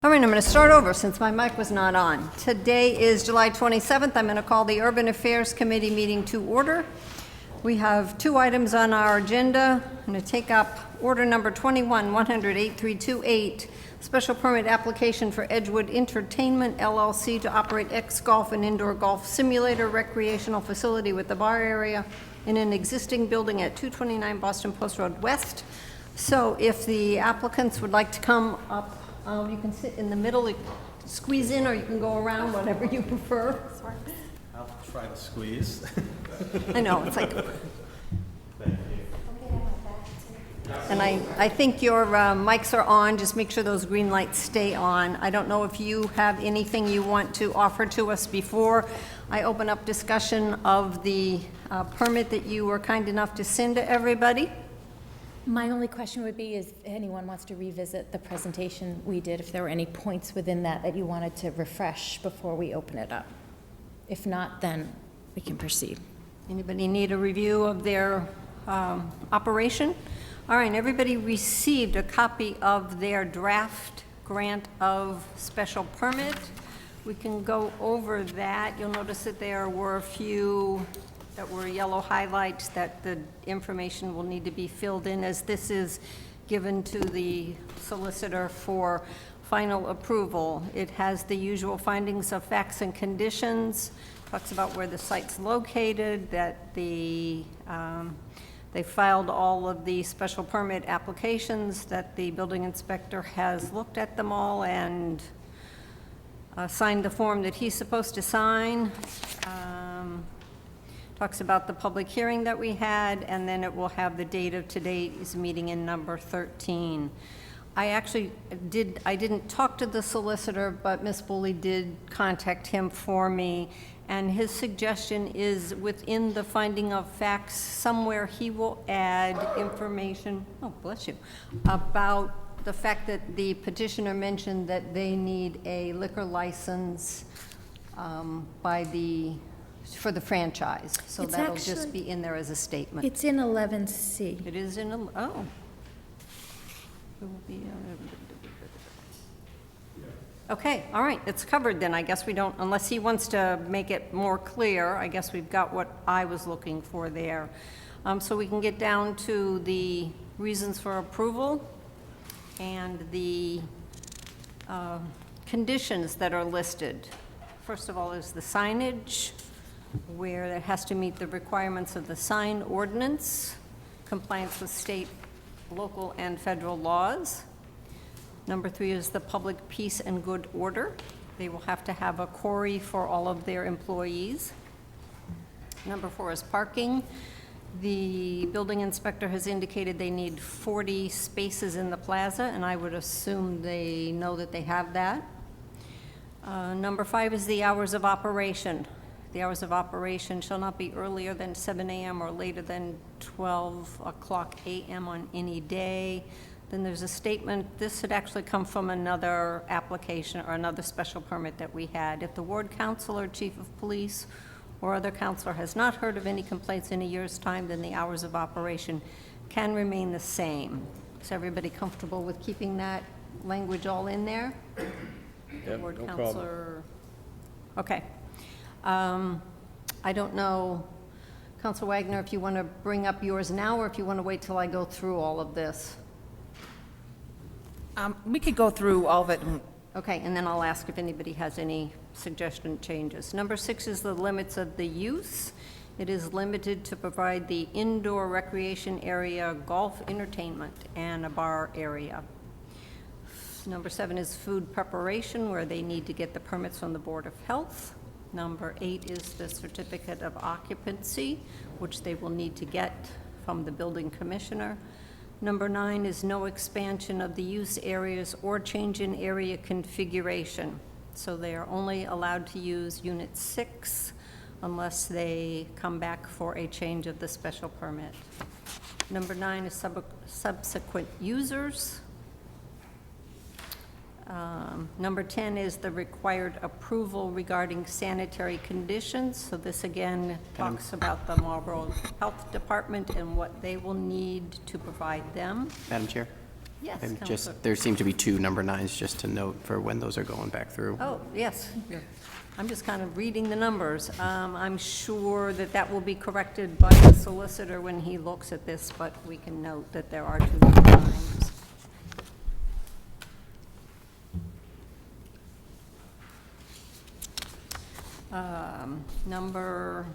All right, I'm going to start over since my mic was not on. Today is July 27th. I'm going to call the Urban Affairs Committee meeting to order. We have two items on our agenda. I'm going to take up order number 21-100-8328, special permit application for Edgewood Entertainment LLC to operate X-Golf and indoor golf simulator recreational facility with the bar area in an existing building at 229 Boston Post Road West. So if the applicants would like to come up, you can sit in the middle, squeeze in, or you can go around, whatever you prefer. I'll try to squeeze. I know, it's like... Thank you. And I think your mics are on. Just make sure those green lights stay on. I don't know if you have anything you want to offer to us before I open up discussion of the permit that you were kind enough to send to everybody. My only question would be, if anyone wants to revisit the presentation we did, if there were any points within that that you wanted to refresh before we open it up. If not, then we can proceed. Anybody need a review of their operation? All right, everybody received a copy of their draft grant of special permit. We can go over that. You'll notice that there were a few that were yellow highlights that the information will need to be filled in as this is given to the solicitor for final approval. It has the usual findings of facts and conditions, talks about where the site's located, that they filed all of the special permit applications, that the building inspector has looked at them all and signed the form that he's supposed to sign. Talks about the public hearing that we had, and then it will have the date of today's meeting in number 13. I didn't talk to the solicitor, but Ms. Bully did contact him for me, and his suggestion is within the finding of facts, somewhere he will add information, oh, bless you, about the fact that the petitioner mentioned that they need a liquor license for the franchise. So It's that'll actually- just be in there as a statement. It's in 11C. It is in, oh. It will be, okay, all right, it's covered then. I guess we don't, unless he wants to make it more clear, I guess we've got what I was looking for there. So we can get down to the reasons for approval and the conditions that are listed. First of all is the signage, where it has to meet the requirements of the sign ordinance, compliance with state, local, and federal laws. Number 3 is the public peace and good order. They will have to have a query for all of their employees. Number 4 is parking. The building inspector has indicated they need 40 spaces in the plaza, and I would assume they know that they have that. Number 5 is the hours of operation. The hours of operation shall not be earlier than 7 a.m. or later than 12 o'clock a.m. on any day. Then there's a statement, this had actually come from another application or another special permit that we had. If the ward council or chief of police or other counselor has not heard of any complaints in a year's time, then the hours of operation can remain the same. Is everybody comfortable with keeping that language all in there? Yep, Ward no counselor. Okay. I don't know, Councilor Wagner, if you want to bring up yours now or if you want to wait till I go through all of this. We could go through all of it. Okay, and then I'll ask if anybody has any suggestion changes. Number 6 is the limits of the use. It is limited to provide the indoor recreation area, golf entertainment, and a bar area. Number 7 is food preparation, where they need to get the permits from the Board of Health. Number 8 is the certificate of occupancy, which they will need to get from the building commissioner. Number 9 is no expansion of the use areas or change in area configuration. So they are only allowed to use Unit 6 unless they come back for a change of the special permit. Number 9 is subsequent users. Number 10 is the required approval regarding sanitary conditions. So this again talks about the Marlborough Health Department and what they will need to provide them. Madam Chair? Yes, And Counselor. just, there seem to be 2 number 9s, just to note for when those are going back through. Oh, yes. I'm just kind of reading the numbers. I'm sure that that will be corrected by the solicitor when he looks at this, but we can note that there are 2 number 9s. Number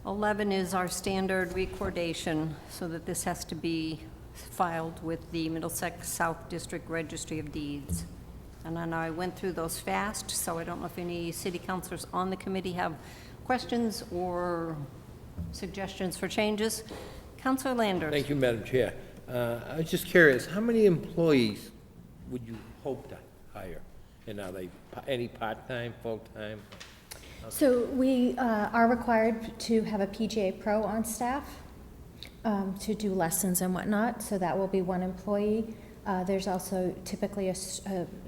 11 is our standard recordation, so that this has to be filed with the Middlesex South District Registry of Deeds. And I know I went through those fast, so I don't know if any city councilors on the committee have questions or suggestions for changes. Councilor Landers. Thank you, Madam Chair. I was just curious, how many employees would you hope to hire? And are they any part-time, full-time? So we are required to have a PGA Pro on staff to do lessons and whatnot, so that will be 1 employee. There's also typically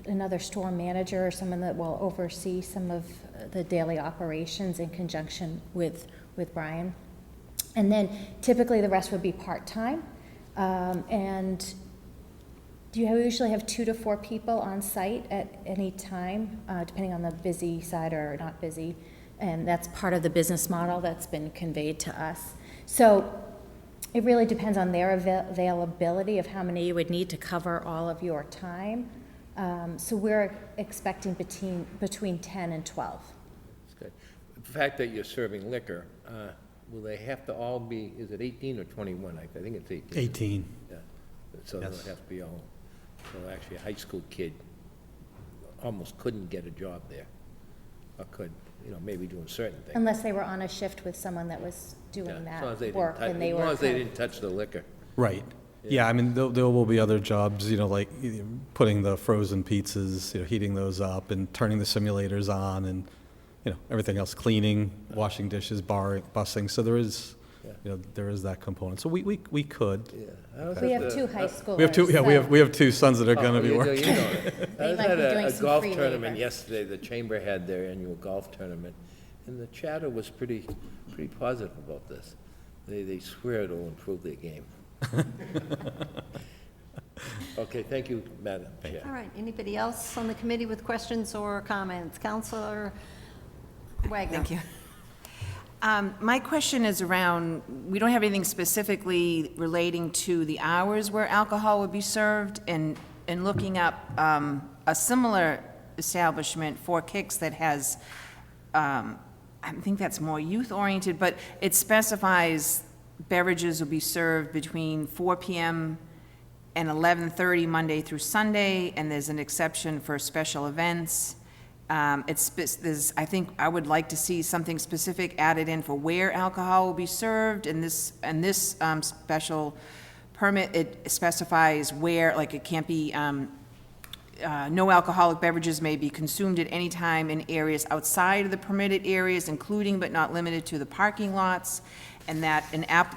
another store manager or someone that will oversee some of the daily operations in conjunction with Brian. And then typically the rest would be part-time. And you usually have 2 to 4 people on site at any time, depending on the busy side or not busy. And that's part of the business model that's been conveyed to us. So it really depends on their availability of how many you would need to cover all of your time. So we're expecting between 10 and 12. That's good. The fact that you're serving liquor, will they have to all be, is it 18 or 21? I think it's 18. 18. Yeah. So they'll Yes. have to be all, so actually a high school kid almost couldn't get a job there. Or could, maybe doing certain things. Unless they were on a shift with someone that was Yeah, doing as long as they that didn't work touch- and they As were. long as they kind of- didn't touch the liquor. Right. Yeah, I mean, there will be other jobs, like putting the frozen pizzas, heating those up and turning the simulators on and, everything else, cleaning, washing dishes, busing. So there is, there is that component. So we could. Yeah. I was We at have the- 2 high schoolers. We have 2, so- we have 2 sons that are going to be you know working. it. I They was might at be doing a some golf free tournament labor. yesterday. The chamber had their annual golf tournament, and the chatter was pretty positive about this. They swear it'll improve their game. Okay, thank you, Madam Chair. All right, anybody else on the committee with questions or comments? Councilor Wagner. Thank you. My question is around, we don't have anything specifically relating to the hours where alcohol would be served, and looking up a similar establishment, Four Kicks, that has, I think that's more youth-oriented, but it specifies beverages will be served between 4 p.m. and 11:30 Monday through Sunday, and there's an exception for special events. I think I would like to see something specific added in for where alcohol will be served, and this special permit, it specifies where, like, it can't be, no alcoholic beverages may be consumed at any time in areas outside of the permitted areas, including but not limited to the parking lots, and that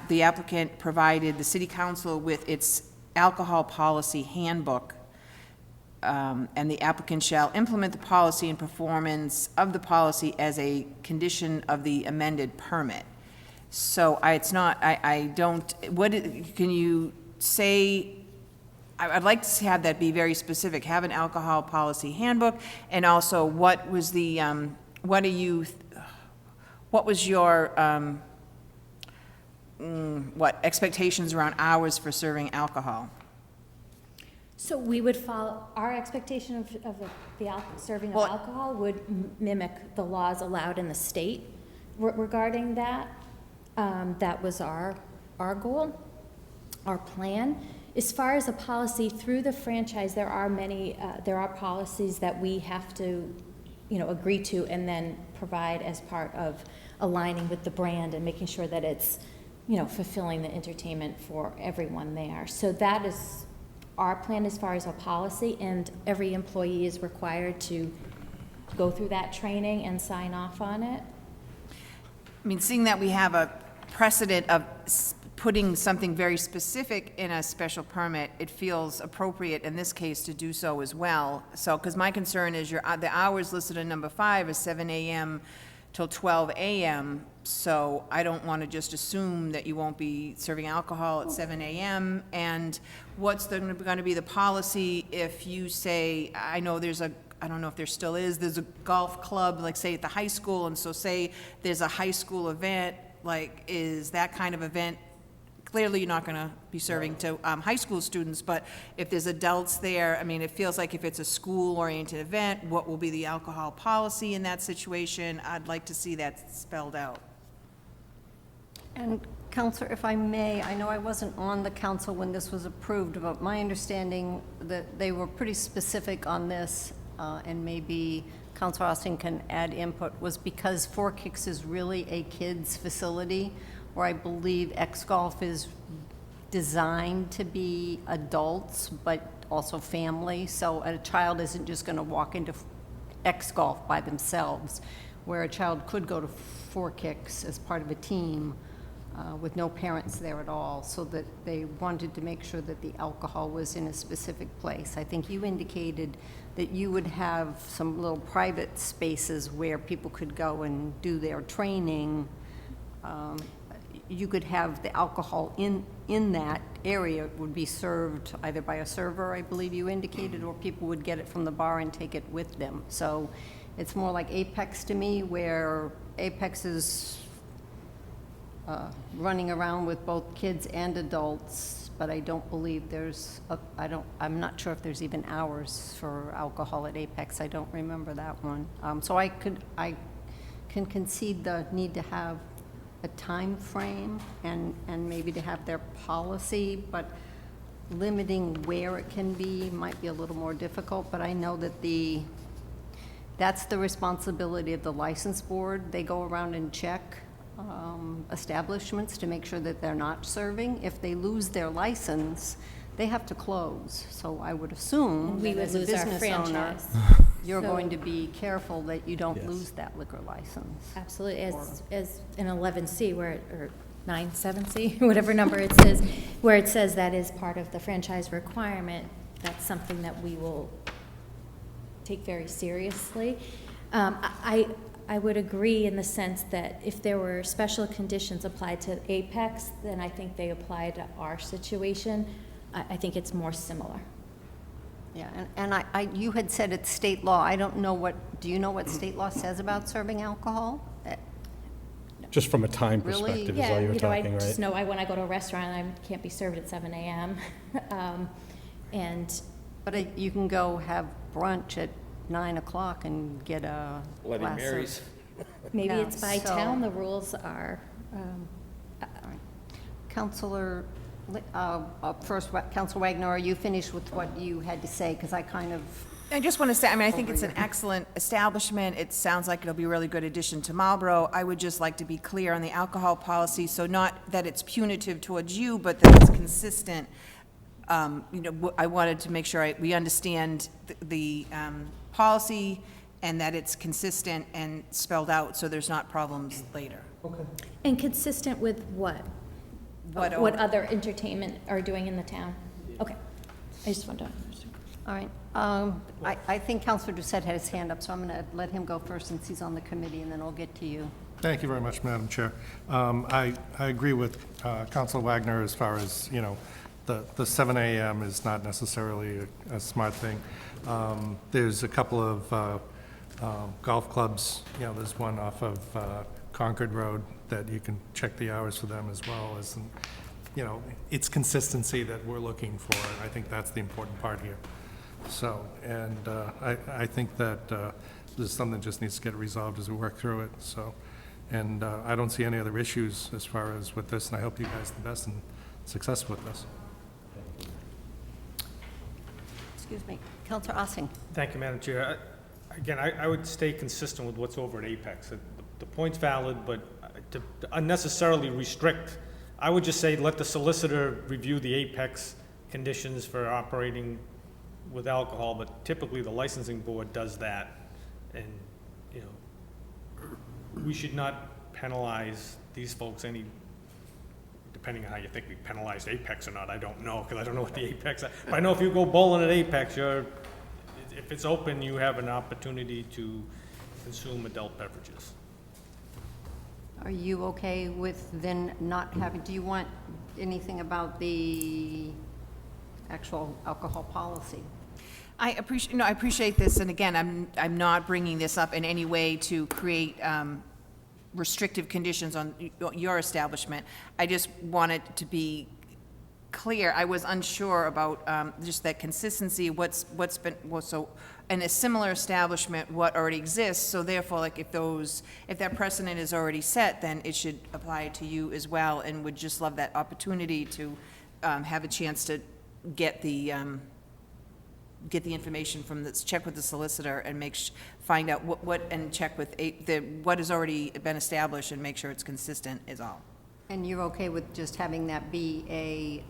the applicant provided the city council with its alcohol policy handbook, and the applicant shall implement the policy and performance of the policy as a condition of the amended permit. So can you say, I'd like to have that be very specific, have an alcohol policy handbook, and also what was your expectations around hours for serving alcohol? So we would follow, our expectation of serving of Well- alcohol would mimic the laws allowed in the state regarding that. That was our goal, our plan. As far as a policy through the franchise, there are policies that we have to, agree to and then provide as part of aligning with the brand and making sure that it's, fulfilling the entertainment for everyone there. So that is our plan as far as a policy, and every employee is required to go through that training and sign off on it. I mean, seeing that we have a precedent of putting something very specific in a special permit, it feels appropriate in this case to do so as well. So, because my concern is the hours listed in number 5 is 7 a.m. till 12 a.m., so I don't want to just assume that you won't be serving alcohol at 7 a.m. And what's going to be the policy if you say, I know there's a, I don't know if there still is, there's a golf club, like say at the high school, and so say there's a high school event, like is that kind of event, clearly you're not going to be serving to high school students, but if there's adults there, I mean, it feels like if it's a school-oriented event, what will be the alcohol policy in that situation? I'd like to see that spelled out. And Counselor, if I may, I know I wasn't on the council when this was approved, but my understanding that they were pretty specific on this, and maybe Counselor Austin can add input, was because Four Kicks is really a kids' facility, where I believe X-Golf is designed to be adults, but also family. So a child isn't just going to walk into X-Golf by themselves, where a child could go to Four Kicks as part of a team with no parents there at all, so that they wanted to make sure that the alcohol was in a specific place. I think you indicated that you would have some little private spaces where people could go and do their training. You could have the alcohol in that area. It would be served either by a server, I believe you indicated, or people would get it from the bar and take it with them. So it's more like Apex to me, where Apex is running around with both kids and adults, but I don't believe there's, I'm not sure if there's even hours for alcohol at Apex. I don't remember that one. So I can concede the need to have a time frame and maybe to have their policy, but limiting where it can be might be a little more difficult. But I know that that's the responsibility of the license board. They go around and check establishments to make sure that they're not serving. If they lose their license, they have to close. So I would assume We that would as a lose our business owner, franchise. you're So- going to be careful that you don't Yes. lose that liquor license. Absolutely, Or- as in 11C, or 97C, whatever number it says, where it says that is part of the franchise requirement, that's something that we will take very seriously. I would agree in the sense that if there were special conditions applied to Apex, then I think they apply to our situation. I think it's more similar. Yeah, and you had said it's state law. I don't know do you know what state law says about serving alcohol? Just from a time Really? perspective is Yeah, all you were you know, I talking, right? just know when I go to a restaurant, I can't be served at 7 a.m. And But you can go have brunch at 9 o'clock and get a Bloody glass of... Marys. maybe Yeah, it's by so- town, the rules are, Counselor, first, Counselor Wagner, are you finished with what you had to say? Because I kind of... I just want to say, I mean, I think it's an excellent establishment. It sounds like it'll be a really good addition to Marlborough. I would just like to be clear on the alcohol policy, so not that it's punitive towards you, but that it's consistent. You know, I wanted to make sure we understand the policy and that it's consistent and spelled out, so there's not problems later. and consistent with what? What other entertainment are doing in the town? Okay, I just wanted to understand. All right. I think Counselor Doucette had his hand up, so I'm going to let him go first since he's on the committee, and then I'll get to you. Thank you very much, Madam Chair. I agree with Councilor Wagner as far as, you know, the 7 a.m. is not necessarily a smart thing. There's a couple of golf clubs, you know, there's one off of Concord Road that you can check the hours for them as well as, you know, it's consistency that we're looking for. I think that's the important part here. So, and I think that this is something that just needs to get resolved as we work through it, so. And I don't see any other issues as far as with this, and I hope you guys the best and success with this. Excuse me. Counselor Ossing. Thank you, Madam Chair. Again, I would stay consistent with what's over at Apex. The point's valid, but to unnecessarily restrict, I would just say let the solicitor review the Apex conditions for operating with alcohol, but typically the licensing board does that. And, you know, we should not penalize these folks any, depending on how you think we penalized Apex or not, I don't know, because I don't know what the Apex, but I know if you go bowling at Apex, if it's open, you have an opportunity to consume adult beverages. Are you okay with then not having, do you want anything about the actual alcohol policy? I appreciate this, and again, I'm not bringing this up in any way to create restrictive conditions on your establishment. I just wanted to be clear. I was unsure about just that consistency, what's been, so, in a similar establishment, what already exists, so therefore, like, if that precedent is already set, then it should apply to you as well, and would just love that opportunity to have a chance to get the information from this, check with the solicitor and find out what and check with what has already been established and make sure it's consistent is all. And you're okay with just having that be a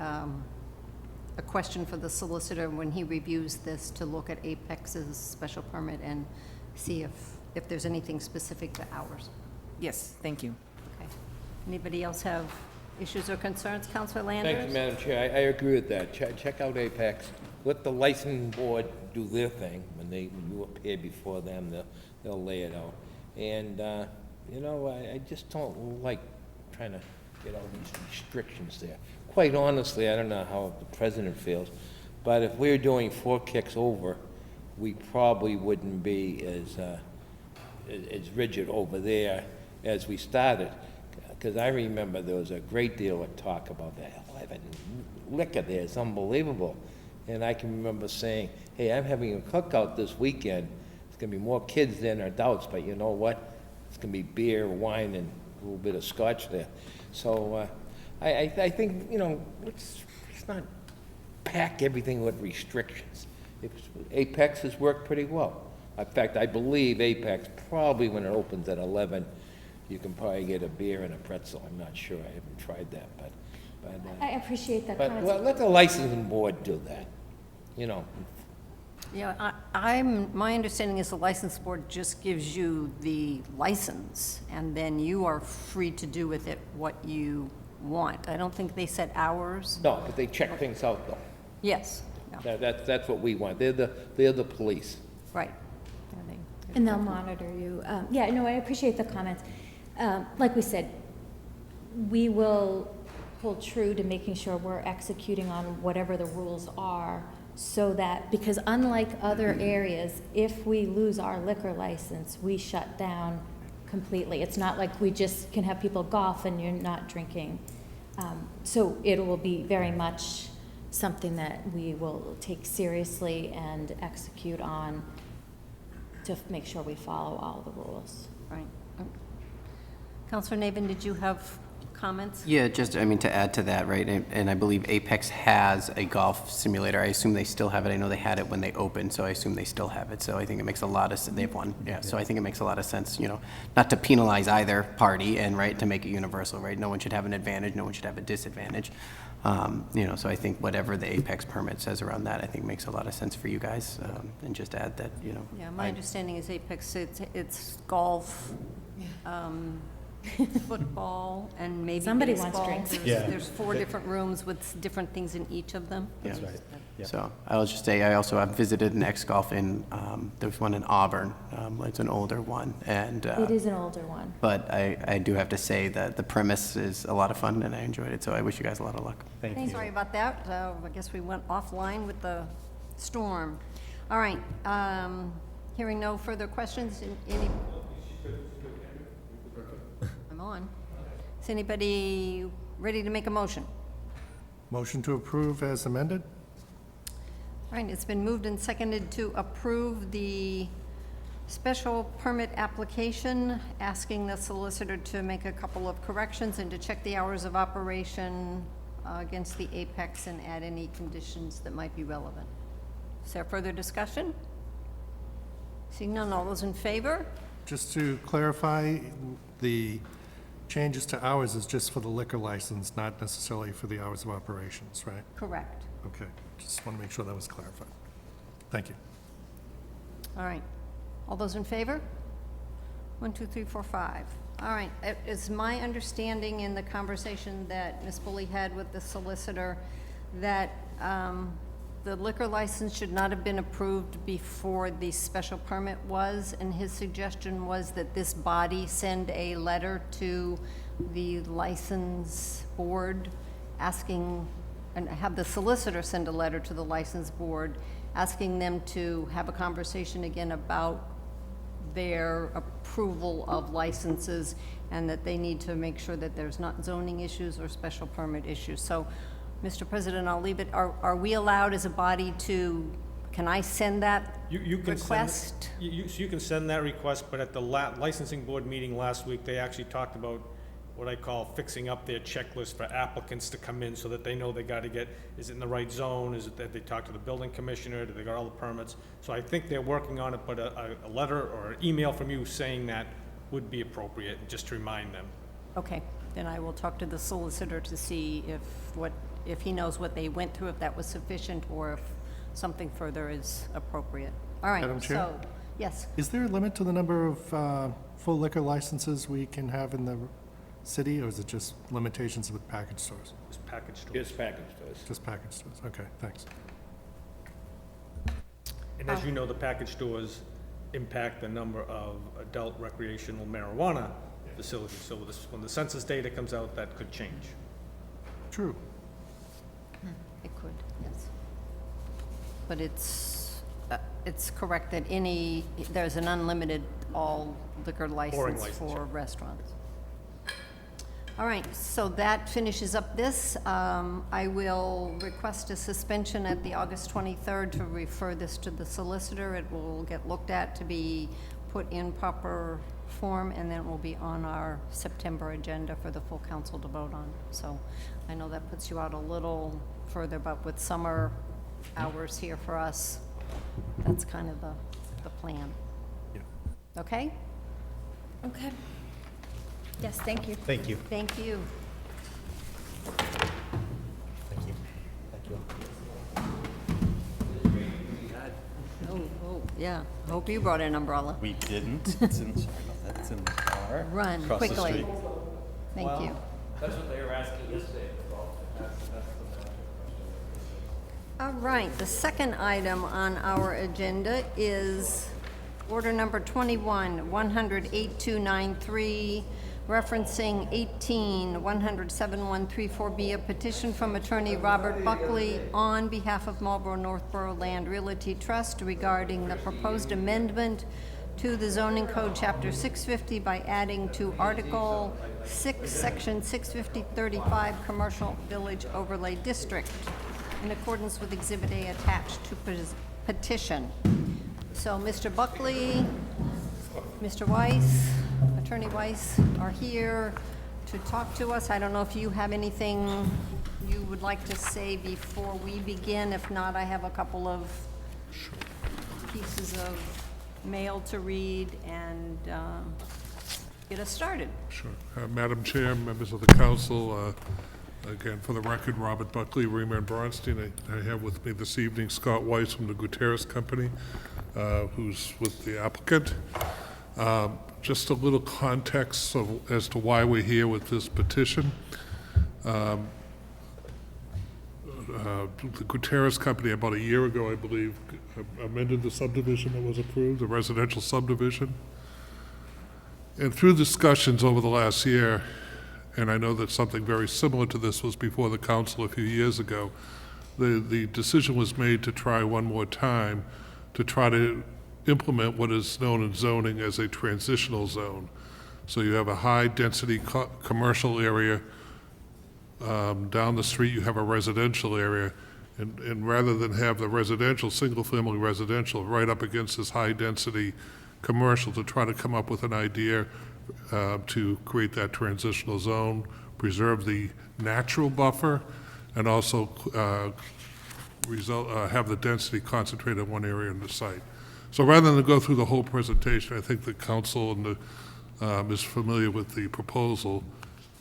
question for the solicitor when he reviews this to look at Apex's special permit and see if there's anything specific to ours? Yes, thank you. Okay. Anybody else have issues or concerns? Counselor Landers? Thank you, Madam Chair. I agree with that. Check out Apex. Let the licensing board do their thing. When you appear before them, they'll lay it out. And, I just don't like trying to get all these restrictions there. Quite honestly, I don't know how the president feels, but if we were doing 4 kicks over, we probably wouldn't be as rigid over there as we started. Because I remember there was a great deal of talk about that. Liquor there, it's unbelievable. And I can remember saying, hey, I'm having a cookout this weekend. It's going to be more kids than adults, but you know what? It's going to be beer, wine, and a little bit of scotch there. So I think, let's not pack everything with restrictions. Apex has worked pretty well. In fact, I believe Apex, probably when it opens at 11, you can probably get a beer and a pretzel. I'm not sure. I haven't tried that, but I appreciate that but comment. let the licensing board do that, Yeah, my understanding is the license board just gives you the license, and then you are free to do with it what you want. I don't think they set hours. No, but they check things out, though. Yes, no, That's what we want. They're the police. right. Yeah, And they'll monitor you. Yeah, no, I appreciate the comments. Like we said, we will hold true to making sure we're executing on whatever the rules are, so that, because unlike other areas, if we lose our liquor license, we shut down completely. It's not like we just can have people golf and you're not drinking. So it will be very much something that we will take seriously and execute on to make sure we follow all the rules. Right. Counselor Navin, did you have comments? Yeah, just, to add to that, right, and I believe Apex has a golf simulator. I assume they still have it. I know they had it when they opened, so I assume they still have it. So I think it makes a lot of, they have one, yeah, so I think it makes a lot of sense, not to penalize either party and, right, to make it universal, right? No one should have an advantage, no one should have a disadvantage. So I think whatever the Apex permit says around that, I think makes a lot of sense for you guys, and just add that, Yeah, my understanding is Apex, it's golf, football, and maybe Somebody wants baseball. drinks. There's 4 different rooms with different things in each of them. That's right. Yeah. So I'll just say, I've visited an ex-golf in, there's one in Auburn. It's an older one, and. It is an older one. But I do have to say that the premise is a lot of fun, and I enjoyed it, so I wish you guys a lot of luck. Thank you. Sorry about that. I guess we went offline with the storm. All right, hearing no further questions, any? I'm on. Is anybody ready to make a motion? Motion to approve as amended? All right, it's been moved and seconded to approve the special permit application, asking the solicitor to make a couple of corrections and to check the hours of operation against the Apex and add any conditions that might be relevant. Is there further discussion? Seeing none, all those in favor? Just to clarify, the changes to hours is just for the liquor license, not necessarily for the hours of operations, right? Correct. Okay, just want to make sure that was clarified. Thank you. All right. All those in favor? 1, 2, 3, 4, 5. All right. It is my understanding in the conversation that Ms. Bully had with the solicitor that the the liquor license should not have been approved before the special permit was, and his suggestion was that this body send a letter to the license board asking, and have the solicitor send a letter to the license board asking them to have a conversation again about their approval of licenses, and that they need to make sure that there's not zoning issues or special permit issues. So, Mr. President, I'll leave it. Are we allowed as a body to, can I send that You can send, request? so you can send that request, but at the licensing board meeting last week, they actually talked about what I call fixing up their checklist for applicants to come in so that they know they gotta get, is it in the right zone? Is it that they talk to the building commissioner? Do they got all the permits? So I think they're working on it, but a letter or an email from you saying that would be appropriate, just to remind them. Okay, then I will talk to the solicitor to see if he knows what they went through, if that was sufficient, or if something further is appropriate. All right, Madam Chair? so, yes. Is there a limit to the number of full liquor licenses we can have in the city, or is it just limitations with package stores? Just package stores. Just package stores. Just package stores, okay, thanks. And as you know, the package stores impact the number of adult recreational marijuana facilities. So when the census data comes out, that could change. True. It could, yes. But it's correct that there's an unlimited all liquor license license, for yeah. restaurants. All right, so that finishes up this. I will request a suspension at the August 23rd to refer this to the solicitor. It will get looked at to be put in proper form, and then it will be on our September agenda for the full council to vote on. So I know that puts you out a little further, but with summer hours here for us, that's kind of the plan. Yeah. Okay? Okay. Yes, thank you. Thank you. Thank you. Thank you. Oh, yeah. I hope you brought an umbrella. We didn't. It's in, sorry about that. It's in the car. Run across the quickly. street. Thank you. That's what they were asking yesterday. All right, the second item on our agenda is order number 21, 100-8293, referencing 18-100-7134B, a petition from attorney Robert Buckley on behalf of Marlborough Northborough Land Realty Trust regarding the proposed amendment to the zoning code, chapter 650, by adding to Article 6, section 650-35, Commercial Village Overlay District, in accordance with Exhibit A attached to petition. So Mr. Buckley, Mr. Weiss, Attorney Weiss are here to talk to us. I don't know if you have anything you would like to say before we begin. If not, I have a couple of pieces of mail to read and get us started. Sure. Madam Chair, members of the council, again, for the record, Robert Buckley, Reamer and Bronstein. I have with me this evening Scott Weiss from the Gutierrez Company, who's with the applicant. Just a little context as to why we're here with this petition. The Gutierrez Company, about a year ago, I believe, amended the subdivision that was approved, the residential subdivision. And through discussions over the last year, and I know that something very similar to this was before the council a few years ago, the decision was made to try one more time to try to implement what is known in zoning as a transitional zone. So you have a high-density commercial area. Down the street, you have a residential area. And rather than have the residential, single-family residential, right up against this high-density commercial, to try to come up with an idea to create that transitional zone, preserve the natural buffer, and also have the density concentrated in one area in the site. So rather than go through the whole presentation, I think the council and is familiar with the proposal,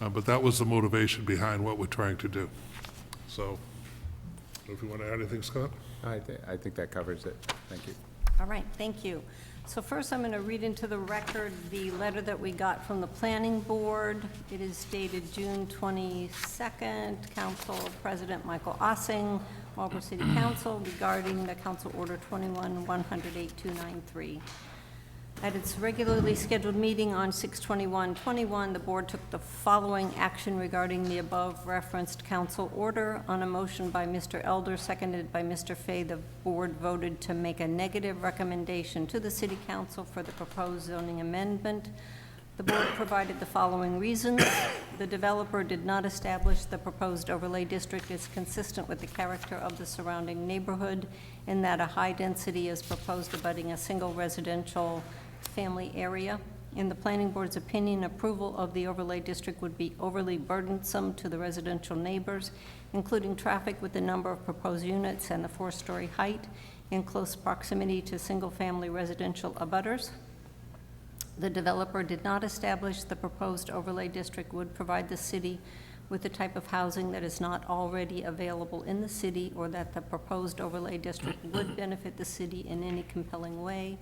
but that was the motivation behind what we're trying to do. So, if you want to add anything, Scott? I think that covers it. Thank you. All right, thank you. So first, I'm going to read into the record the letter that we got from the planning board. It is dated June 22nd. Council President Michael Ossing Marlborough City Council regarding the Council Order 21-108-293. At its regularly scheduled meeting on 6/21/21, the board took the following action regarding the above referenced council order. On a motion by Mr. Elder, seconded by Mr. Fay, the board voted to make a negative recommendation to the city council for the proposed zoning amendment. The board provided the following reasons. The developer did not establish the proposed overlay district is consistent with the character of the surrounding neighborhood in that a high density is proposed abutting a single residential family area. In the planning board's opinion, approval of the overlay district would be overly burdensome to the residential neighbors, including traffic with the number of proposed units and the 4-story height in close proximity to single-family residential abutters. The developer did not establish the proposed overlay district would provide the city with the type of housing that is not already available in the city, or that the proposed overlay district would benefit the city in any compelling way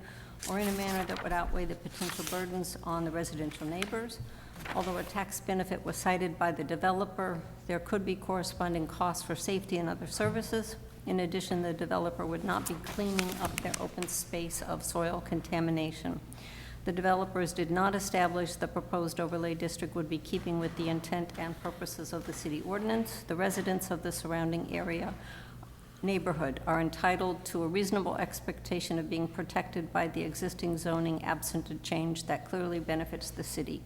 or in a manner that would outweigh the potential burdens on the residential neighbors. Although a tax benefit was cited by the developer, there could be corresponding costs for safety and other services. In addition, the developer would not be cleaning up their open space of soil contamination. The developers did not establish the proposed overlay district would be keeping with the intent and purposes of the city ordinance. The residents of the surrounding area neighborhood are entitled to a reasonable expectation of being protected by the existing zoning absent a change that clearly benefits the city.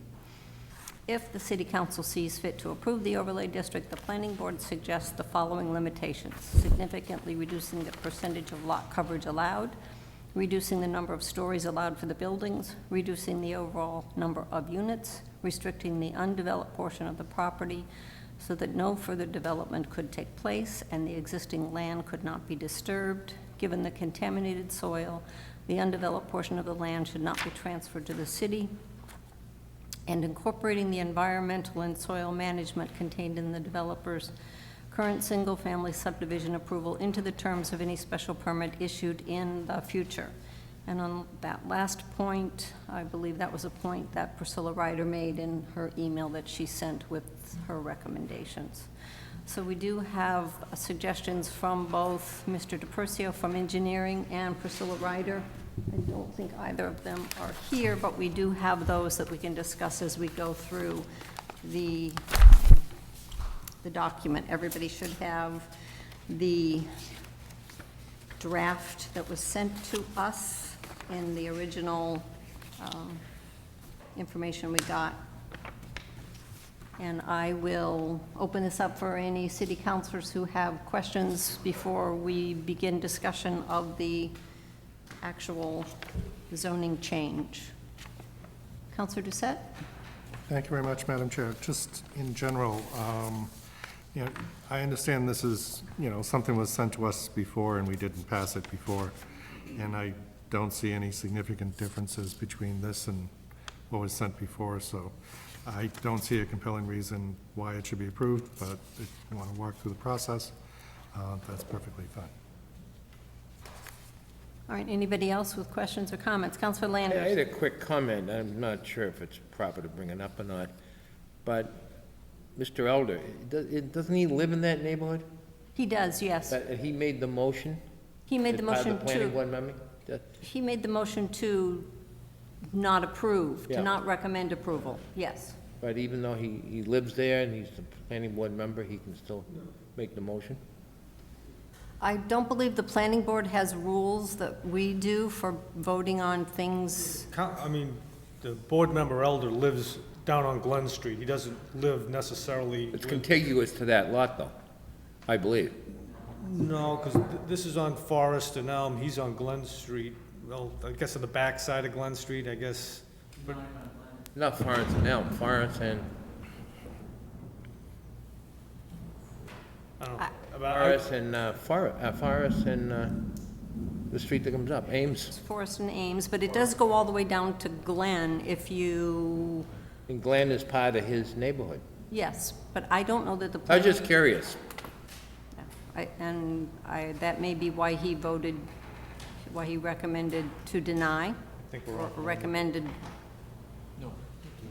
If the city council sees fit to approve the overlay district, the planning board suggests the following limitations: significantly reducing the percentage of lot coverage allowed, reducing the number of stories allowed for the buildings, reducing the overall number of units, restricting the undeveloped portion of the property so that no further development could take place and the existing land could not be disturbed. Given the contaminated soil, the undeveloped portion of the land should not be transferred to the city, and incorporating the environmental and soil management contained in the developer's current single-family subdivision approval into the terms of any special permit issued in the future. And on that last point, I believe that was a point that Priscilla Ryder made in her email that she sent with her recommendations. So we do have suggestions from both Mr. DePercio from engineering and Priscilla Ryder. I don't think either of them are here, but we do have those that we can discuss as we go through the document. Everybody should have the draft that was sent to us in the original information we got. And I will open this up for any city councilors who have questions before we begin discussion of the actual zoning change. Councilor Doucette? Thank you very much, Madam Chair. Just in general, I understand this is, something was sent to us before and we didn't pass it before, and I don't see any significant differences between this and what was sent before, so I don't see a compelling reason why it should be approved, but if you want to walk through the process, that's perfectly fine. All right, anybody else with questions or comments? Councilor I had Landers? a quick comment. I'm not sure if it's proper to bring it up or not, but Mr. Elder, doesn't he live in that neighborhood? He does, yes. That he made the motion? He made the as part of motion the planning to, board member? he made the motion to not approve, to Yeah. not recommend approval, yes. But even though he lives there and he's the planning board member, he can still make the motion? I don't believe the planning board has rules that we do for voting on things. I mean, the board member Elder lives down on Glen Street. He doesn't live necessarily. It's contiguous to that lot, though, I believe. No, because this is on Forest and Elm. He's on Glen Street. Well, I guess on the back side of Glen Street, I guess. But Not Forest and Elm, Forest and, I don't know. Forest and the street that comes up, Ames. Forest and Ames, but it does go all the way down to Glen if you, And Glen is part of his neighborhood. yes, but I don't know that the. I was just curious. That may be why he voted, why he recommended to deny. I think we're Or all. recommended,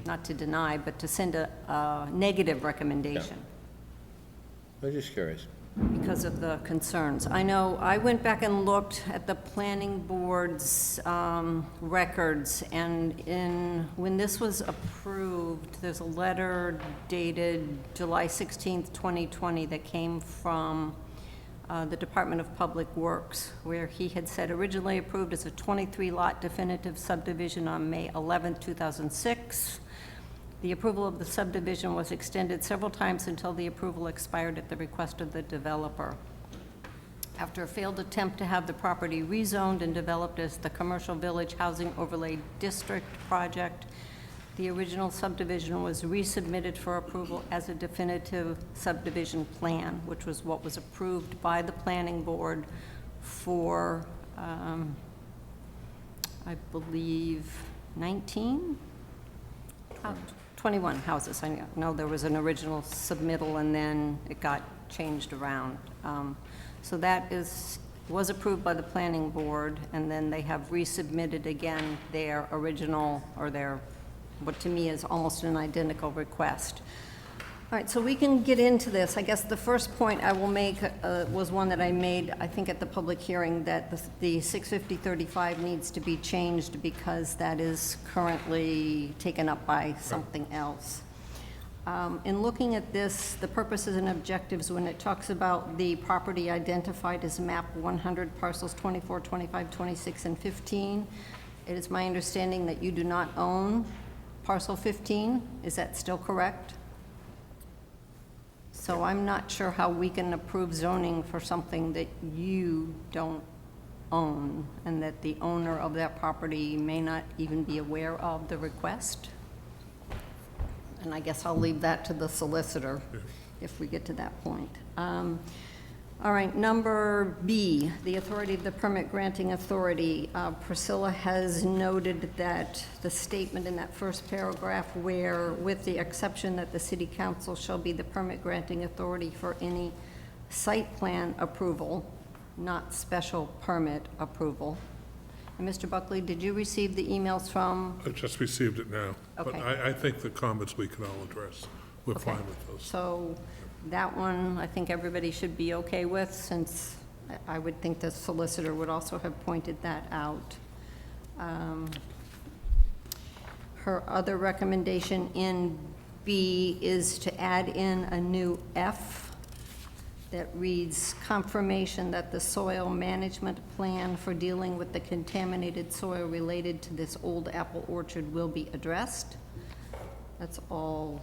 not to deny, but to send a negative recommendation. I was just curious. because of the concerns. I know, I went back and looked at the planning board's records, and when this was approved, there's a letter dated July 16th, 2020, that came from the Department of Public Works, where he had said originally approved as a 23-lot definitive subdivision on May 11th, 2006. The approval of the subdivision was extended several times until the approval expired at the request of the developer. After a failed attempt to have the property rezoned and developed as the Commercial Village Housing Overlay District project, the original subdivision was resubmitted for approval as a definitive subdivision plan, which was what was approved by the planning board for, I believe, 21 houses. I know there was an original submittal and then it got changed around. So that was approved by the planning board, and then they have resubmitted again their original, or their, what to me is almost an identical request. All right, so we can get into this. I guess the first point I will make was one that I made, I think, at the public hearing, that the 650-35 needs to be changed because that is currently taken up by something else. In looking at this, the purposes and objectives, when it talks about the property identified as map 100, parcels 24, 25, 26, and 15, it is my understanding that you do not own parcel 15. Is that still correct? So I'm not sure how we can approve zoning for something that you don't own, and that the owner of that property may not even be aware of the request. And I guess I'll leave that to the solicitor if we get to that point. All right, number B, the authority of the permit granting authority. Priscilla has noted that the statement in that first paragraph, where with the exception that the city council shall be the permit granting authority for any site plan approval, not special permit approval. And Mr. Buckley, did you receive the emails from? I just received it now. But Okay. I think the comments we can all address. We're Okay. fine with those. So that one, I think everybody should be okay with, since I would think the solicitor would also have pointed that out. Her other recommendation in B is to add in a new F that reads, confirmation that the soil management plan for dealing with the contaminated soil related to this old apple orchard will be addressed. That's all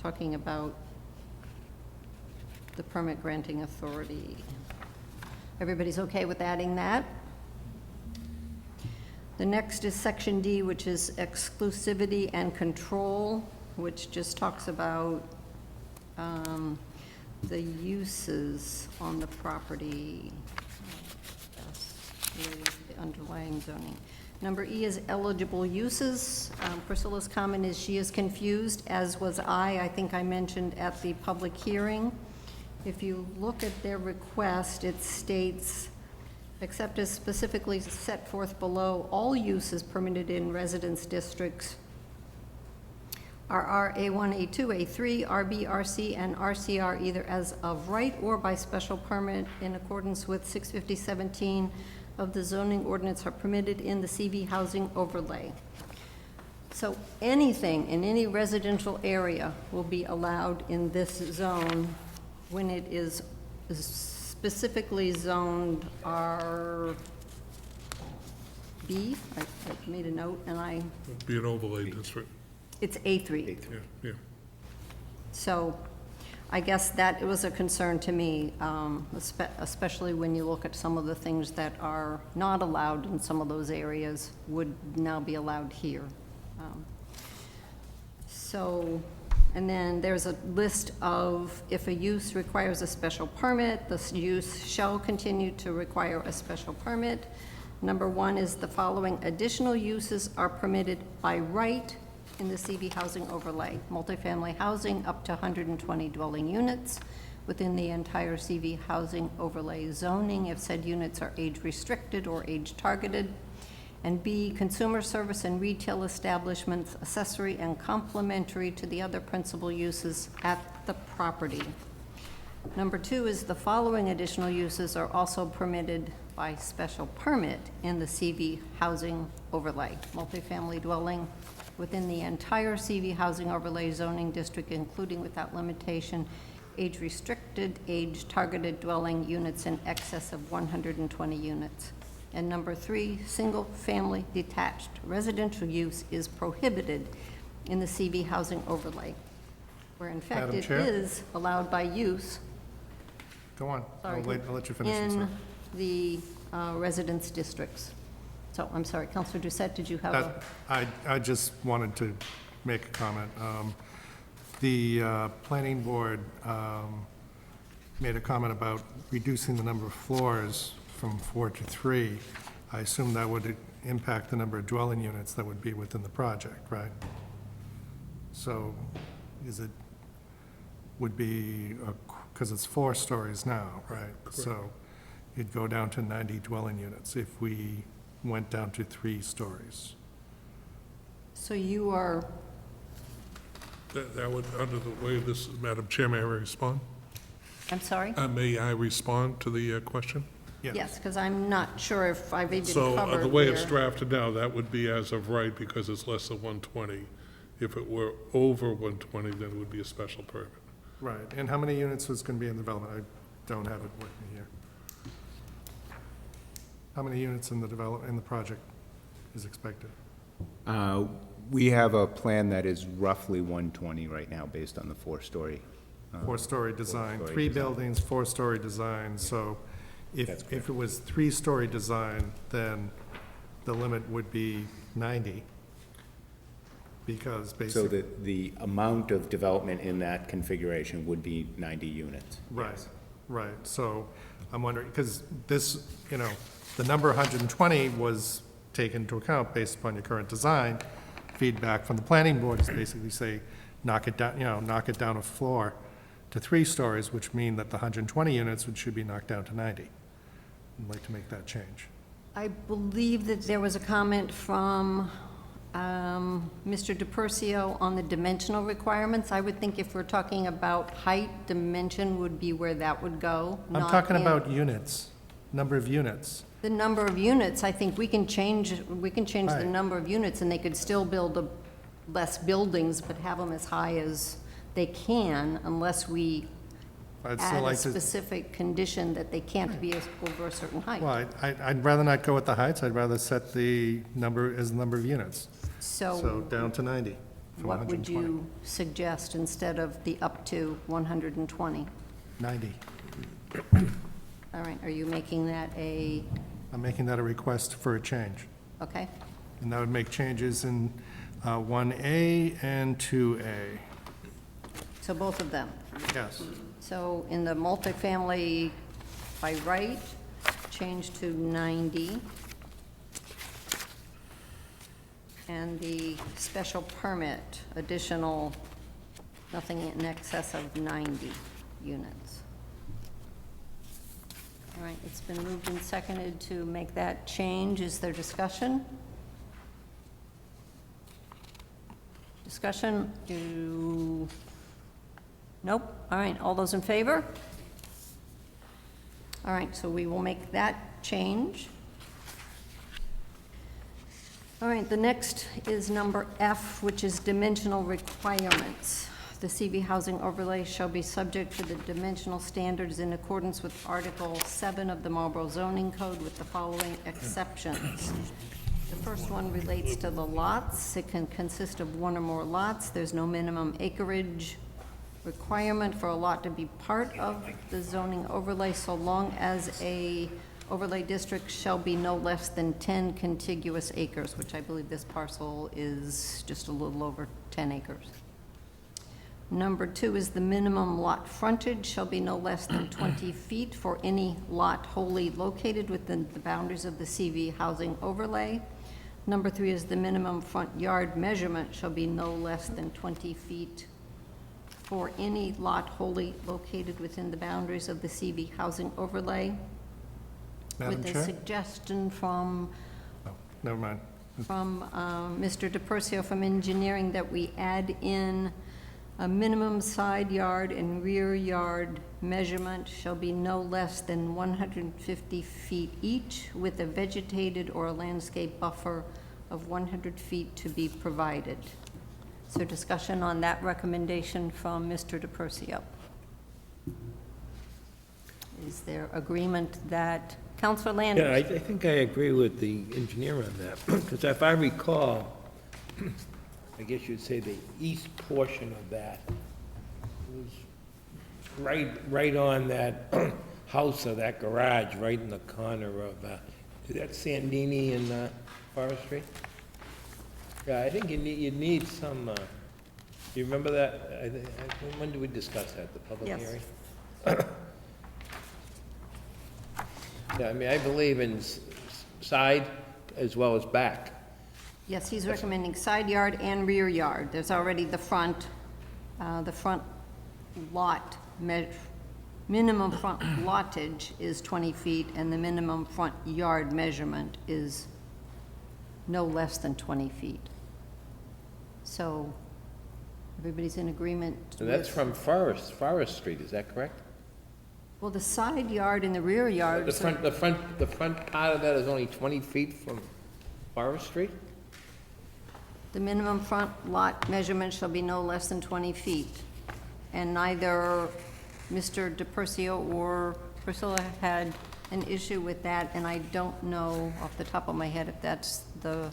talking about the permit granting authority. Everybody's okay with adding that? The next is section D, which is exclusivity and control, which just talks about the uses on the property. That's related to the underlying zoning. Number E is eligible uses. Priscilla's comment is she is confused, as was I. I think I mentioned at the public hearing. If you look at their request, it states, except as specifically set forth below, all uses permitted in residence districts are A1, A2, A3, RB, RC, and RCR, either as of right or by special permit in accordance with 650-17 of the zoning ordinance, are permitted in the CV housing overlay. So anything in any residential area will be allowed in this zone when it is specifically zoned RB. I made a note, and It'd be an overlay district. it's A3. Yeah, yeah. So I guess that was a concern to me, especially when you look at some of the things that are not allowed in some of those areas would now be allowed here. And then there's a list of, if a use requires a special permit, the use shall continue to require a special permit. Number 1 is the following additional uses are permitted by right in the CV housing overlay: multifamily housing up to 120 dwelling units within the entire CV housing overlay zoning if said units are age restricted or age targeted. And B, consumer service and retail establishments accessory and complementary to the other principal uses at the property. Number 2 is the following additional uses are also permitted by special permit in the CV housing overlay. Multifamily dwelling within the entire CV housing overlay zoning district, including without limitation, age-restricted, age-targeted dwelling units in excess of 120 units. And number 3, single-family detached residential use is prohibited in the CV housing overlay, where in fact Madam it Chair? is allowed by use Go on. Sorry. I'll let you finish this. in the residence districts. So, I'm sorry, Counselor Doucette, did you have a? I just wanted to make a comment. The planning board made a comment about reducing the number of floors from 4 to 3. I assume that would impact the number of dwelling units that would be within the project, right? So would be, because it's 4 stories now, right? So it'd go down to 90 dwelling units if we went down to 3 stories. So you are, That would, under the way this, Madam Chair, may I respond? I'm sorry? May I respond to the question? Yes, because I'm not sure if I've even So, covered the way it's where- drafted now, that would be as of right because it's less than 120. If it were over 120, then it would be a special permit. Right, and how many units was going to be in development? I don't have it with me here. How many units in the project is expected? We have a plan that is roughly 120 right now, based on the 4-story. 4-story design, four-story 3 design. buildings, 4-story design, so That's if it was 3-story design, then the limit would be 90, because So basically. the amount of development in that configuration would be 90 units. Right, right, so I'm wondering, because this, the number 120 was taken into account based upon your current design. Feedback from the planning board is basically say, knock it down, knock it down a floor to 3 stories, which mean that the 120 units should be knocked down to 90. I'd like to make that change. I believe that there was a comment from Mr. DePercio on the dimensional requirements. I would think if we're talking about height, dimension would be where that would go. I'm not talking in- about units, number of units. The number of units, I think we can change the Right. number of units, and they could still build less buildings, but have them as high as they can, unless we I'd still add a like to, specific condition that they can't be over a certain height. well, I'd rather not go with the heights, I'd rather set the number as the number of units. So So down to 90 from what would 120. you suggest instead of the up to 120? 90. All right, are you making that I'm making that a request for a change. okay? And that would make changes in 1A and 2A. So both of them. Yes. So in the multifamily by right, change to 90. And the special permit, additional, nothing in excess of 90 units. All right, it's been moved and seconded to make that change. Is there discussion? Discussion? Nope. All right, all those in favor? All right, so we will make that change. All right, the next is number F, which is dimensional requirements. The CV housing overlay shall be subject to the dimensional standards in accordance with Article 7 of the Marlborough zoning code with the following exceptions. The first one relates to the lots. It can consist of 1 or more lots. There's no minimum acreage requirement for a lot to be part of the zoning overlay, so long as a overlay district shall be no less than 10 contiguous acres, which I believe this parcel is just a little over 10 acres. Number 2 is the minimum lot frontage shall be no less than 20 feet for any lot wholly located within the boundaries of the CV housing overlay. Number 3 is the minimum front yard measurement shall be no less than 20 feet for any lot wholly located within the boundaries of the CV housing overlay. Madam With a Chair? suggestion from Oh, never mind. Mr. DePercio from engineering that we add in A minimum side yard and rear yard measurement shall be no less than 150 feet each, with a vegetated or landscape buffer of 100 feet to be provided. So discussion on that recommendation from Mr. DePercio. Is there agreement that, Counselor Yeah, Landers? I think I agree with the engineer on that, because if I recall, I guess you'd say the east portion of that was right on that house or that garage, right in the corner of, is that Sandini and Forestry? Yeah, I think you need some, do you remember that? When did we discuss that, the public Yes. hearing? Yeah, I mean, I believe in side as well as back. Yes, he's recommending side yard and rear yard. There's already the front lot, minimum front lottage is 20 feet, and the minimum front yard measurement is no less than 20 feet. So, everybody's in agreement? And that's with- from Forest Street, is that correct? Well, the side yard and the rear yard. The front part of that is only 20 feet from Forest Street? The minimum front lot measurement shall be no less than 20 feet. And neither Mr. DePercio or Priscilla had an issue with that, and I don't know off the top of my head if that's the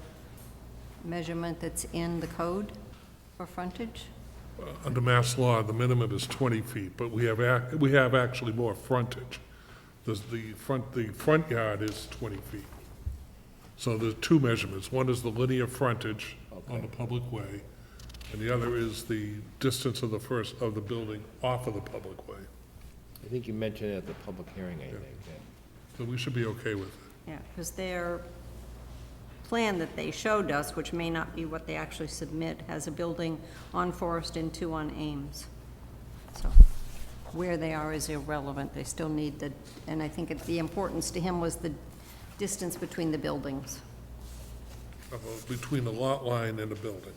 measurement that's in the code for frontage? Under mass law, the minimum is 20 feet, but we have actually more frontage. The front yard is 20 feet. So there's two measurements. One is the linear frontage on the public way, and the other is the distance of the building off of the public way. I think you mentioned it at the public hearing, I think, yeah. So we should be okay with it. Yeah, because their plan that they showed us, which may not be what they actually submit, has a building on Forest and 2 on Ames. So where they are is irrelevant. They still need the, and I think the importance to him was the distance between the buildings. Between the lot line and the building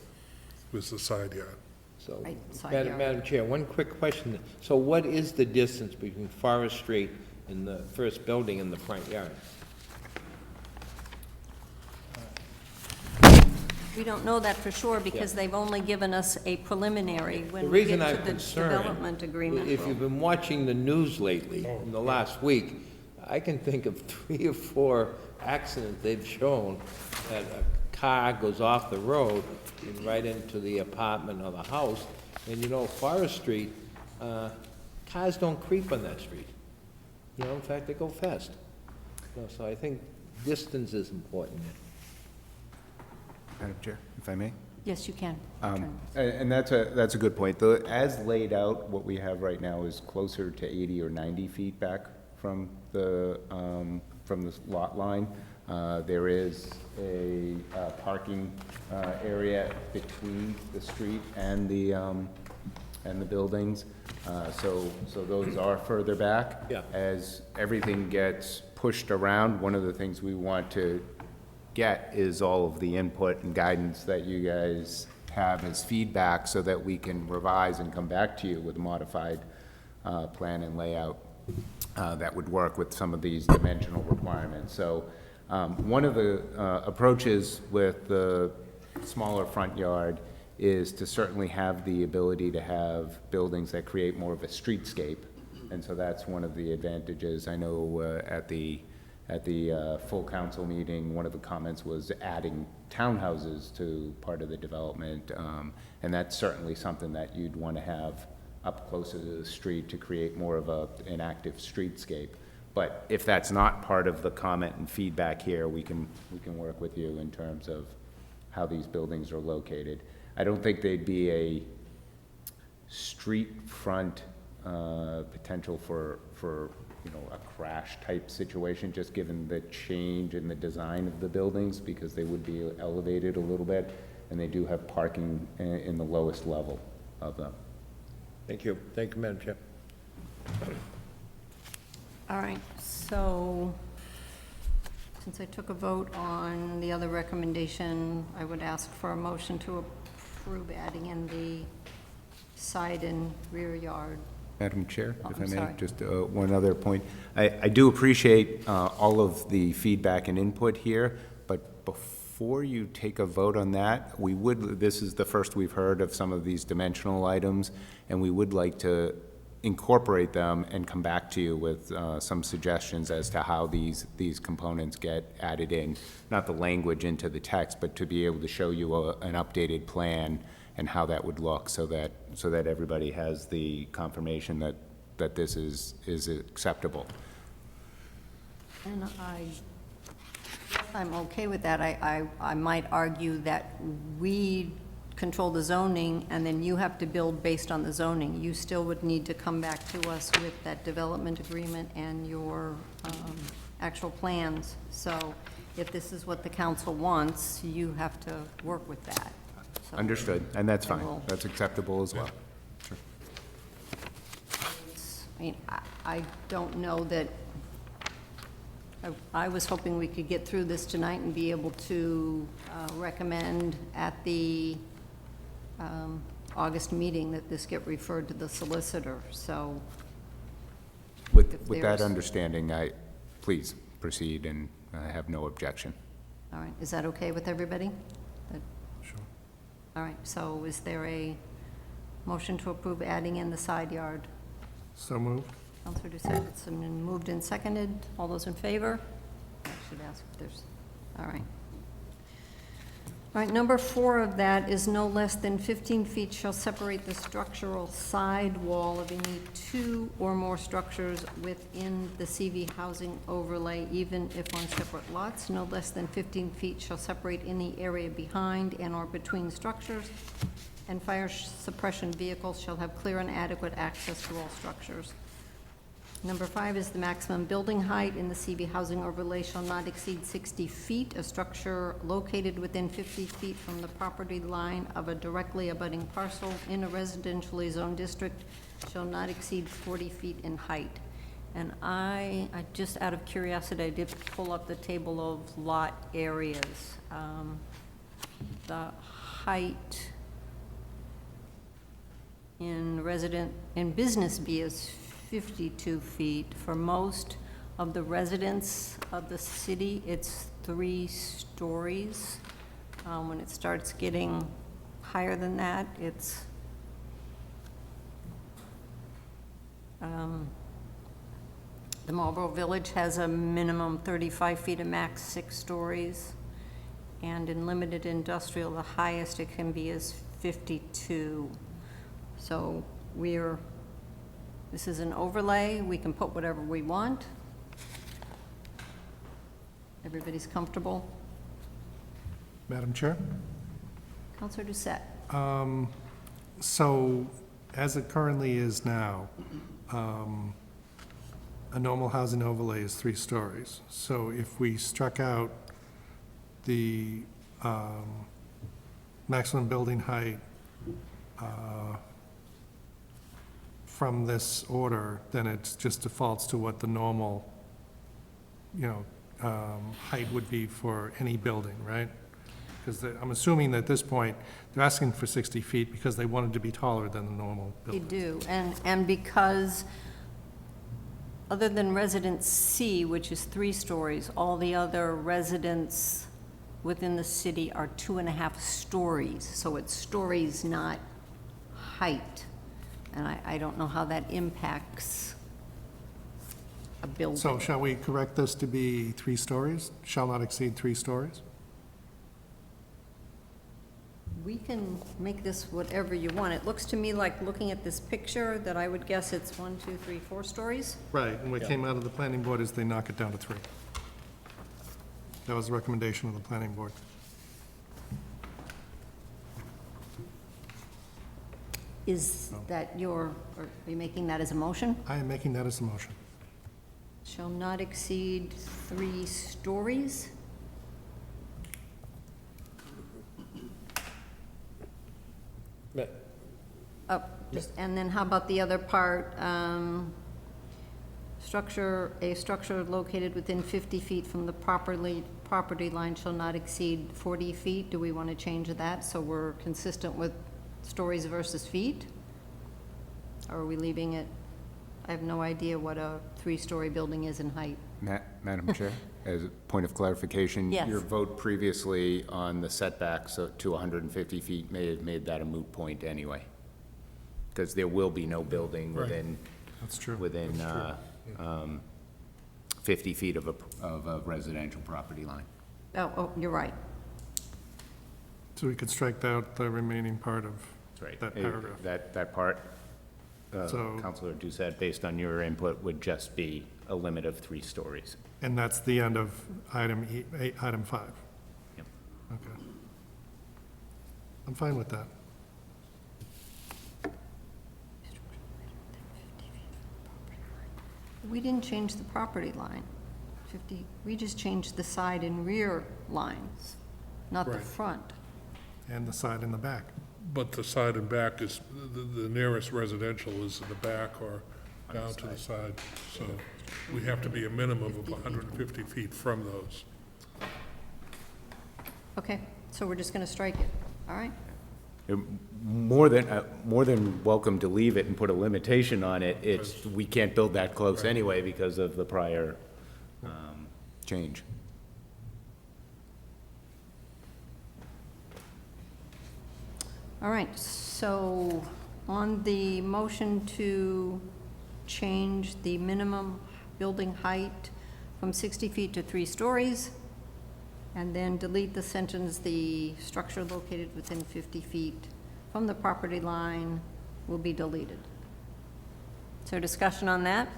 was the side yard. So, Right, side yard. Madam Chair, one quick question. So what is the distance between Forest Street and the first building in the front yard? We don't know that for sure because they've only given us a preliminary. The When we reason get I'm to the concerned, development agreement. if you've been watching the news lately, in the last week, I can think of 3 or 4 accidents they've shown that a car goes off the road and right into the apartment or the house. And you know, Forest Street, cars don't creep on that street. You know, in fact, they go fast. You know, so I think distance is important. Madam Chair, if I may? Yes, you can. And that's a good point. As laid out, what we have right now is closer to 80 or 90 feet back from the lot line. There is a parking area between the street and the buildings. So those are further back. Yeah. As everything gets pushed around, one of the things we want to get is all of the input and guidance that you guys have as feedback so that we can revise and come back to you with a modified plan and layout that would work with some of these dimensional requirements. So one of the approaches with the smaller front yard is to certainly have the ability to have buildings that create more of a streetscape. And so that's one of the advantages. I know at the full council meeting, one of the comments was adding townhouses to part of the development. And that's certainly something that you'd want to have up closer to the street to create more of an active streetscape. But if that's not part of the comment and feedback here, we can work with you in terms of how these buildings are located. I don't think they'd be a street front potential for a crash type situation, just given the change in the design of the buildings, because they would be elevated a little bit, and they do have parking in the lowest level of them. Thank you. Thank you, Madam Chair. All right, so since I took a vote on the other recommendation, I would ask for a motion to approve adding in the side and rear yard. Madam Chair, Oh, if I'm I may, sorry. just one other point. I do appreciate all of the feedback and input here, but before you take a vote on that, this is the first we've heard of some of these dimensional items, and we would like to incorporate them and come back to you with some suggestions as to how these components get added in, not the language into the text, but to be able to show you an updated plan and how that would look, so that everybody has the confirmation that this is acceptable. And I'm okay with that. I might argue that we control the zoning, and then you have to build based on the zoning. You still would need to come back to us with that development agreement and your actual plans. So if this is what the council wants, you have to work with that. So Understood, and that's I fine. will- That's acceptable as well. I mean, I don't know that, I was hoping we could get through this tonight and be able to recommend at the August meeting that this get referred to the solicitor, so. With if that there's- understanding, please proceed, and I have no objection. All right, is that okay with everybody? Sure. All right, so is there a motion to approve adding in the side yard? So moved. Counselor Doucette, it's been moved and seconded. All those in favor? I should ask if there's, all right. All right, number 4 of that is no less than 15 feet shall separate the structural side wall of any 2 or more structures within the CV housing overlay, even if on separate lots. No less than 15 feet shall separate any area behind and/or between structures, and fire suppression vehicles shall have clear and adequate access to all structures. Number 5 is the maximum building height in the CV housing overlay shall not exceed 60 feet. A structure located within 50 feet from the property line of a directly abutting parcel in a residentially zoned district shall not exceed 40 feet in height. And I just out of curiosity, I did pull up the table of lot areas. The height in business B is 52 feet. For most of the residents of the city, it's 3 stories. When it starts getting higher than that, it's the Marlborough Village has a minimum 35 feet, a max 6 stories. And in limited industrial, the highest it can be is 52. So this is an overlay. We can put whatever we want. Everybody's comfortable? Madam Chair? Counselor Doucette? So, as it currently is now, a normal housing overlay is 3 stories. So if we struck out the maximum building height from this order, then it just defaults to what the normal, height would be for any building, right? Because I'm assuming that at this point, they're asking for 60 feet because they wanted to be taller than the normal They building. do, and because, other than residence C, which is 3 stories, all the other residents within the city are 2.5 stories, so it's stories, not height. And I don't know how that impacts a building. So shall we correct this to be 3 stories? Shall not exceed 3 stories? We can make this whatever you want. It looks to me like, looking at this picture, that I would guess it's 1, 2, 3, 4 stories. Right, and what came out of the planning board is they knock it down to 3. That was the recommendation of the planning board. Is that are you making that as a motion? I am making that as a motion. Shall not exceed 3 stories? And then how about the other part? A structure located within 50 feet from the property line shall not exceed 40 feet. Do we want to change that so we're consistent with stories versus feet? Or are we leaving it? I have no idea what a three-story building is in height. Madam Chair, as a point of clarification. Yes. Your vote previously on the setbacks to 150 feet may have made that a moot point anyway, because there will be no building within, That's true. within 50 feet of a residential property line. Oh, you're right. So we could strike out the remaining part of Right. that paragraph. That part, So- Councilor Doucette, based on your input, would just be a limit of 3 stories. And that's the end of item item 5. Yep. Okay. I'm fine with that. We didn't change the property line. 50, we just changed the side and rear lines, not the Right. front. And the side and the back. But the side and back is, the nearest residential is in the back or down to the side. So we have to be a minimum of 150 feet from those. Okay, so we're just going to strike it, all right? You're more than welcome to leave it and put a limitation on it. It's, we can't build that close anyway because of the prior change. All right, so on the motion to change the minimum building height from 60 feet to 3 stories, and then delete the sentence, "The structure located within 50 feet from the property line will be deleted." Is there discussion on that?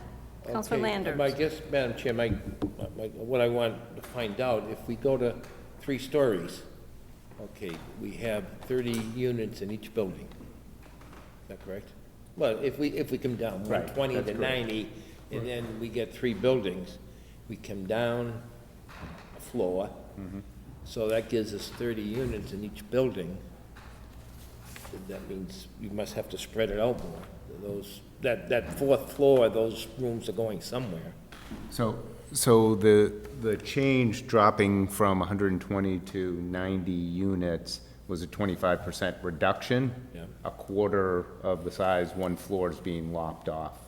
Councilor Okay, Landers? I guess, Madam Chair, what I want to find out, if we go to 3 stories, okay, we have 30 units in each building. Is that correct? Well, if we come down Right, 120 that's to correct. 90, and then we get 3 buildings, we come down a floor, so that gives us 30 units in each building. That means you must have to spread it out more. That 4th floor, those rooms are going somewhere. So the change dropping from 120 to 90 units was a 25% reduction. Yeah. A quarter of the size, 1 floor is being lopped off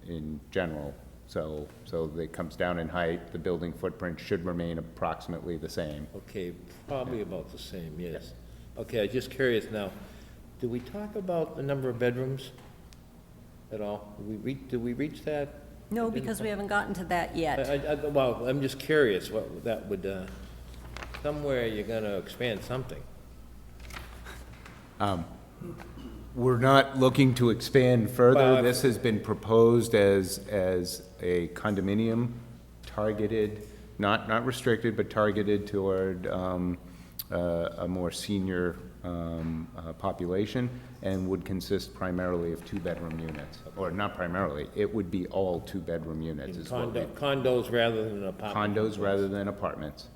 in general. So it comes down in height, the building footprint should remain approximately the same. Okay, probably about the same, yes. Okay, I'm just curious now, did we talk about the number of bedrooms at all? Did we reach that? No, because we haven't gotten to that yet. Well, I'm just curious what that would, somewhere you're gonna expand something. We're not looking to expand further. Well, This has been proposed as a condominium targeted, not restricted, but targeted toward a more senior population, and would consist primarily of 2-bedroom units. Or not primarily, it would be all 2-bedroom units. is what we- Condos rather than apartments. Condos rather than apartments.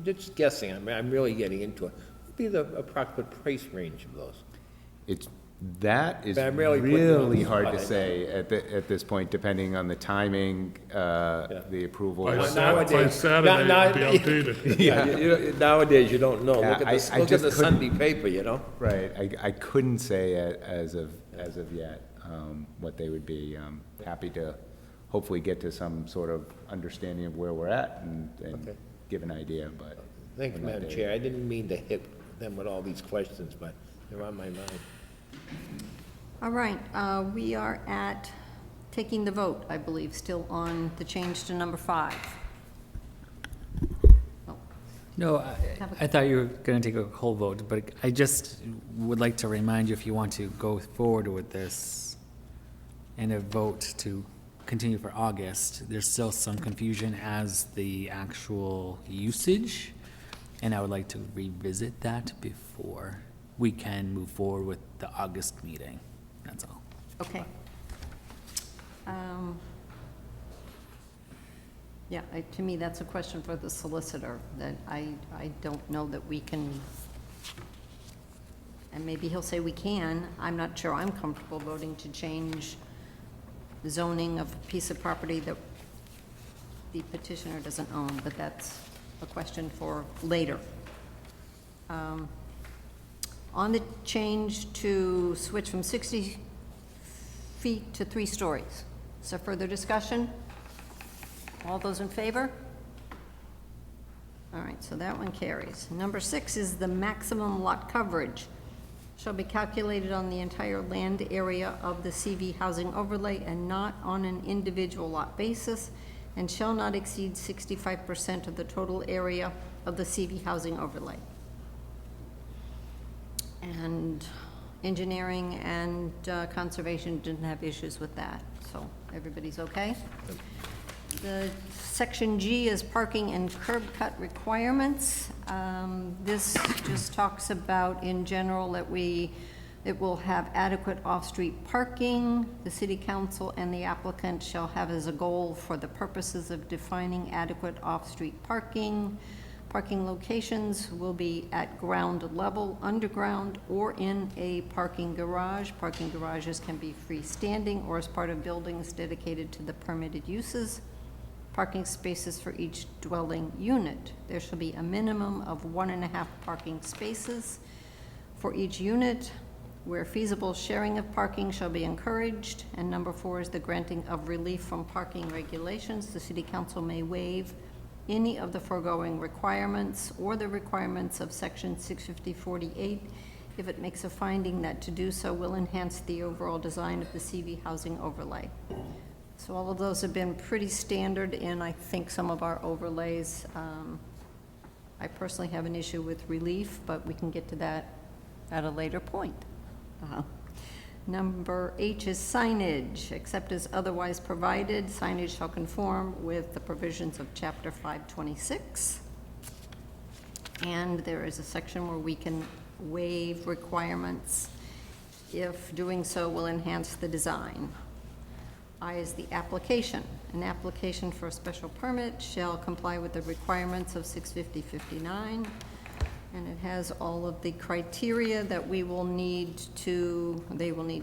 Just guessing, I'm really getting into it. What would be the approximate price range of those? That is But I'm really putting you on the really hard to spot, I say at this point, depending on the timing, the approval. By Well, Saturday, it'll be outdated. Yeah, nowadays, you don't know. Yeah, Look I at the just Sunday paper, you know? Right, I couldn't say as of yet what they would be. Happy to hopefully get to some sort of understanding of where we're at and Okay. give an idea, but. Thank you, we're not Madam there Chair. yet. I didn't mean to hit them with all these questions, but they're on my mind. All right, we are at taking the vote, I believe, still on the change to number 5. No, I thought you were going to take a whole vote, but I just would like to remind you, if you want to go forward with this and a vote to continue for August, there's still some confusion as the actual usage, and I would like to revisit that before we can move forward with the August meeting. That's all. Okay. Yeah, to me, that's a question for the solicitor, that I don't know that we can, and maybe he'll say we can. I'm not sure I'm comfortable voting to change the zoning of a piece of property that the petitioner doesn't own, but that's a question for later. On the change to switch from 60 feet to 3 stories. Is there further discussion? All those in favor? All right, so that one carries. Number 6 is the maximum lot coverage shall be calculated on the entire land area of the CV housing overlay and not on an individual lot basis, and shall not exceed 65% of the total area of the CV housing overlay. And engineering and conservation didn't have issues with that, so everybody's okay? The section G is parking and curb cut requirements. This just talks about, in general, that it will have adequate off-street parking. The city council and the applicant shall have as a goal for the purposes of defining adequate off-street parking. Parking locations will be at ground level, underground, or in a parking garage. Parking garages can be freestanding or as part of buildings dedicated to the permitted uses. Parking spaces for each dwelling unit. There shall be a minimum of 1.5 parking spaces for each unit. Where feasible, sharing of parking shall be encouraged. And number 4 is the granting of relief from parking regulations. The city council may waive any of the foregoing requirements or the requirements of section 650-48 if it makes a finding that to do so will enhance the overall design of the CV housing overlay. So all of those have been pretty standard in, I think, some of our overlays. I personally have an issue with relief, but we can get to that at a later point. Number H is signage. Except as otherwise provided, signage shall conform with the provisions of Chapter 526. And there is a section where we can waive requirements if doing so will enhance the design. I is the application. An application for a special permit shall comply with the requirements of 650-59, and it has all of the criteria that they will need to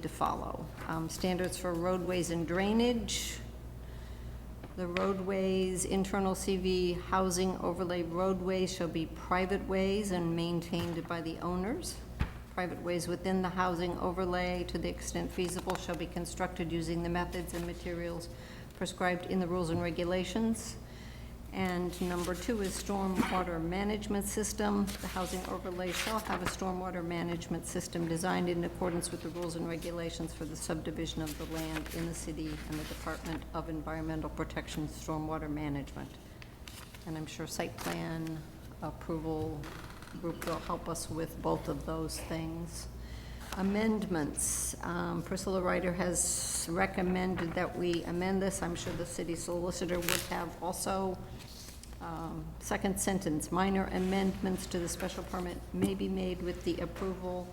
follow. Standards for roadways and drainage. The roadways, internal CV housing overlay roadways shall be private ways and maintained by the owners. Private ways within the housing overlay, to the extent feasible, shall be constructed using the methods and materials prescribed in the rules and regulations. And number 2 is stormwater management system. The housing overlay shall have a stormwater management system designed in accordance with the rules and regulations for the subdivision of the land in the city and the Department of Environmental Protection Stormwater Management. And I'm sure site plan approval group will help us with both of those things. Amendments. Priscilla Ryder has recommended that we amend this. I'm sure the city solicitor would have also. Second sentence, minor amendments to the special permit may be made with the approval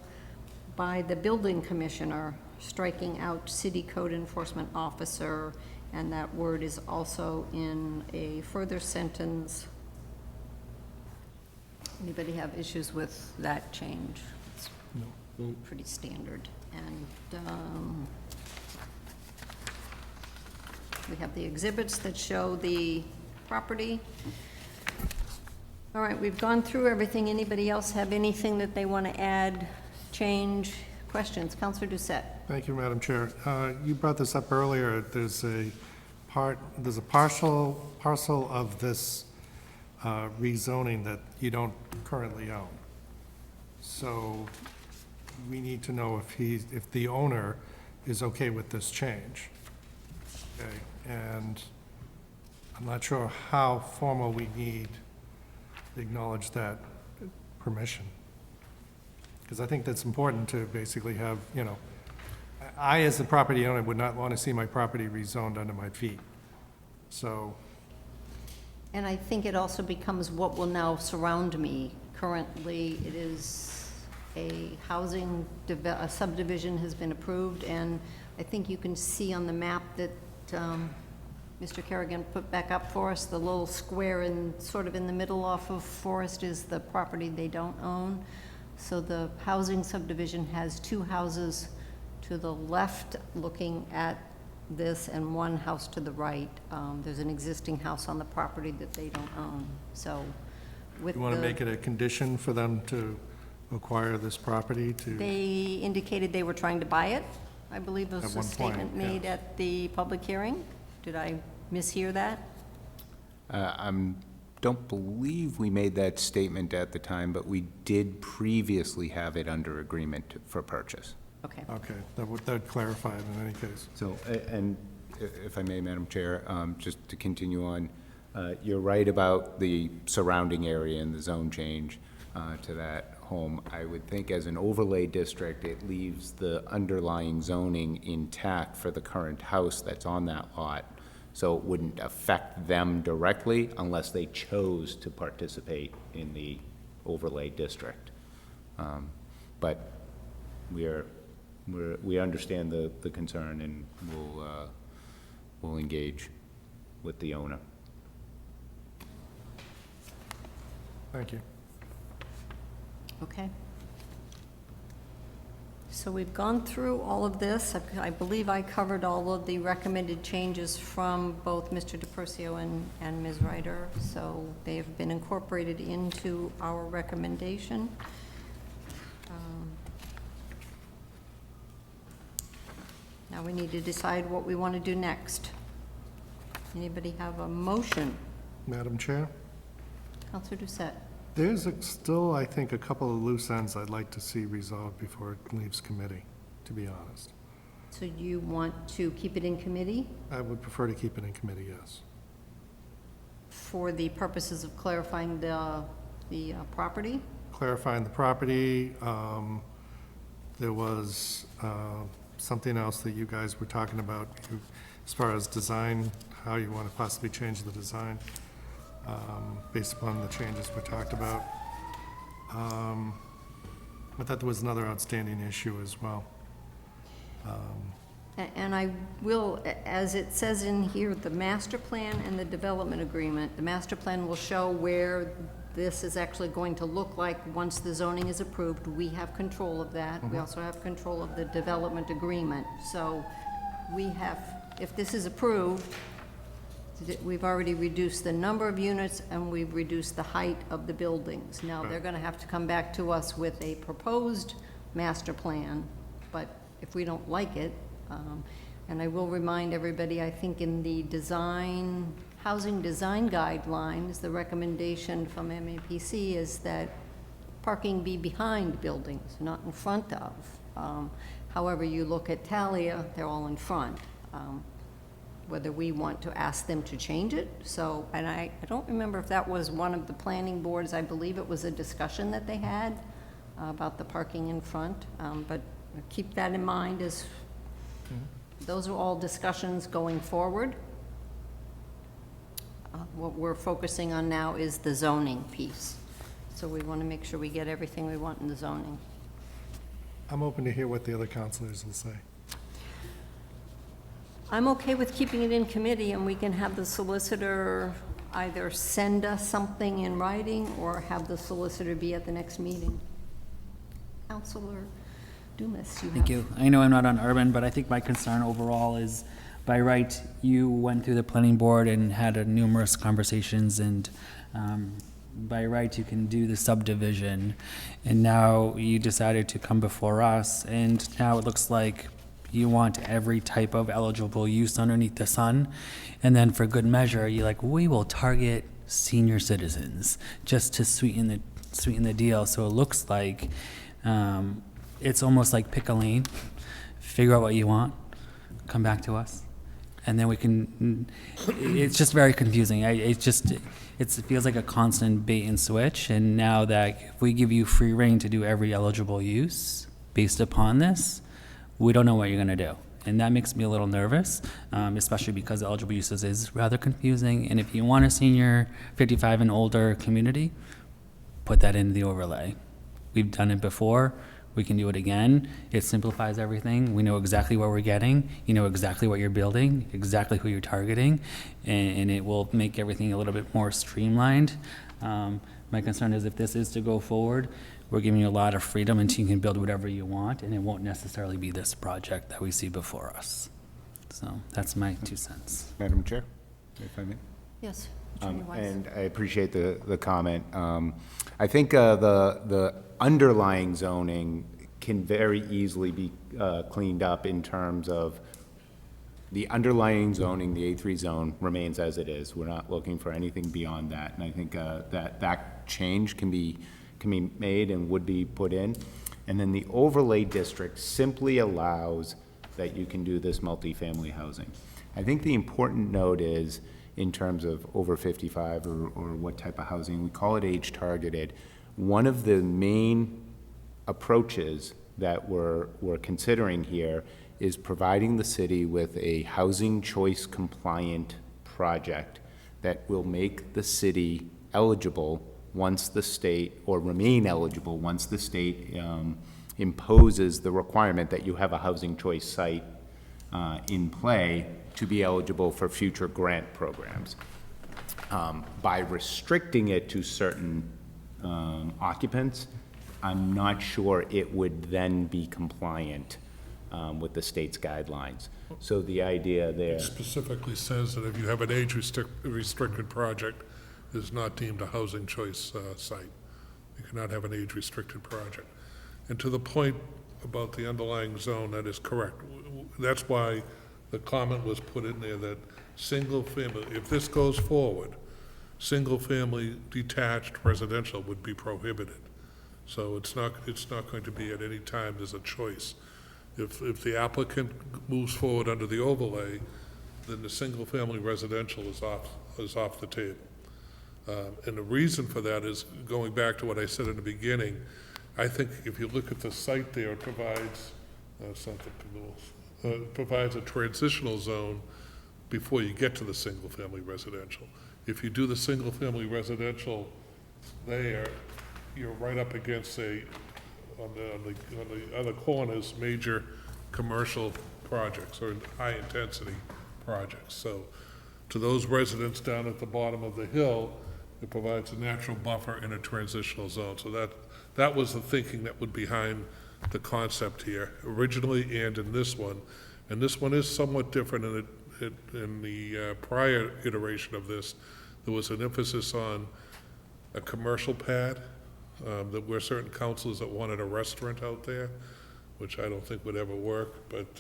by the building commissioner, striking out city code enforcement officer, and that word is also in a further sentence. Anybody have issues with that change? It's pretty standard. And we have the exhibits that show the property. All right, we've gone through everything. Anybody else have anything that they want to add, change, questions? Councilor Doucette. Thank you, Madam Chair. You brought this up earlier. There's a parcel of this rezoning that you don't currently own. So we need to know if the owner is okay with this change. Okay, and I'm not sure how formal we need to acknowledge that permission. Because I think that's important to basically have, I, as the property owner, would not want to see my property rezoned under my feet. So. And I think it also becomes what will now surround me. Currently, it is a a subdivision has been approved, and I think you can see on the map that Mr. Kerrigan put back up for us, the little square sort of in the middle off of Forest is the property they don't own. So the housing subdivision has 2 houses to the left looking at this and 1 house to the right. There's an existing house on the property that they don't own. So with You want to make it a condition for them to acquire this property to? They indicated they were trying to buy it. I believe there was At a one point, statement made yes. at the public hearing. Did I mishear that? Don't believe we made that statement at the time, but we did previously have it under agreement for purchase. Okay. Okay, that'd clarify it in any case. So, and if I may, Madam Chair, just to continue on, you're right about the surrounding area and the zone change to that home. I would think as an overlay district, it leaves the underlying zoning intact for the current house that's on that lot. So it wouldn't affect them directly unless they chose to participate in the overlay district. But we understand the concern, and we'll engage with the owner. Thank you. Okay. So we've gone through all of this. I believe I covered all of the recommended changes from both Mr. DePercio and Ms. Ryder, so they have been incorporated into our recommendation. Now we need to decide what we want to do next. Anybody have a motion? Madam Chair, Counselor Doucette? there's still, I think, a couple of loose ends I'd like to see resolved before it leaves committee, to be honest. So you want to keep it in committee I would prefer to keep it in committee, yes. for the purposes of clarifying the property? Clarifying the property, there was something else that you guys were talking about as far as design, how you want to possibly change the design based upon the changes we talked about. I thought there was another outstanding issue as well. And I will, as it says in here, the master plan and the development agreement, the master plan will show where this is actually going to look like once the zoning is approved. We have control of that. We also have control of the development agreement. So we have, if this is approved, we've already reduced the number of units and we've reduced the height of the buildings. Now, they're gonna have to come back to us with a proposed master plan, but if we don't like it, and I will remind everybody, I think in the design, housing design guidelines, the recommendation from MAPC is that parking be behind buildings, not in front of. However, you look at Thalia, they're all in front. Whether we want to ask them to change it, so, and I don't remember if that was one of the planning boards, I believe it was a discussion that they had about the parking in front, but keep that in mind as, those are all discussions going forward. What we're focusing on now is the zoning piece. So we want to make sure we get everything we want in the zoning. I'm open to hear what the other counselors will say. I'm okay with keeping it in committee, and we can have the solicitor either send us something in writing or have the solicitor be at the next meeting. Counselor Dumas, you have. Thank you. I know I'm not on urban, but I think my concern overall is, by right, you went through the planning board and had numerous conversations, and by right, you can do the subdivision, and now you decided to come before us, and now it looks like you want every type of eligible use underneath the sun, and then for good measure, you're like, we will target senior citizens, just to sweeten the deal. So it looks like it's almost like pick a lane, figure out what you want, come back to us, and then we can, it's just very confusing. It feels like a constant bait and switch, and now that if we give you free rein to do every eligible use based upon this, we don't know what you're gonna do. And that makes me a little nervous, especially because eligible uses is rather confusing, and if you want a senior 55 and older community, put that in the overlay. We've done it before. We can do it again. It simplifies everything. We know exactly what we're getting. You know exactly what you're building, exactly who you're targeting, and it will make everything a little bit more streamlined. My concern is if this is to go forward, we're giving you a lot of freedom and you can build whatever you want, and it won't necessarily be this project that we see before us. So that's my 2 cents. Madam Chair, if I may. Yes, Attorney Weiss. And I appreciate the comment. I think the underlying zoning can very easily be cleaned up in terms of the underlying zoning, the A3 zone remains as it is. We're not looking for anything beyond that. And I think that change can be made and would be put in. And then the overlay district simply allows that you can do this multifamily housing. I think the important note is, in terms of over 55 or what type of housing, we call it age targeted. One of the main approaches that we're considering here is providing the city with a housing choice compliant project that will make the city eligible once the state, or remain eligible once the state imposes the requirement that you have a housing choice site in play to be eligible for future grant programs. By restricting it to certain occupants, I'm not sure it would then be compliant with the state's guidelines. So the idea there. It specifically says that if you have an age-restricted project, it is not deemed a housing choice site. You cannot have an age-restricted project. And to the point about the underlying zone, that is correct. That's why the comment was put in there that single family, if this goes forward, single family detached residential would be prohibited. So it's not going to be at any time there's a choice. If the applicant moves forward under the overlay, then the single family residential is off the table. And the reason for that is, going back to what I said in the beginning, I think if you look at the site there, it provides provides a transitional zone before you get to the single-family residential. If you do the single-family residential there, you're right up against on the other corners, major commercial projects or high-intensity projects. So to those residents down at the bottom of the hill, it provides a natural buffer in a transitional zone. So that was the thinking that was behind the concept here, originally and in this one. And this one is somewhat different in the prior iteration of this. There was an emphasis on a commercial pad. There were certain councils that wanted a restaurant out there, which I don't think would ever work. But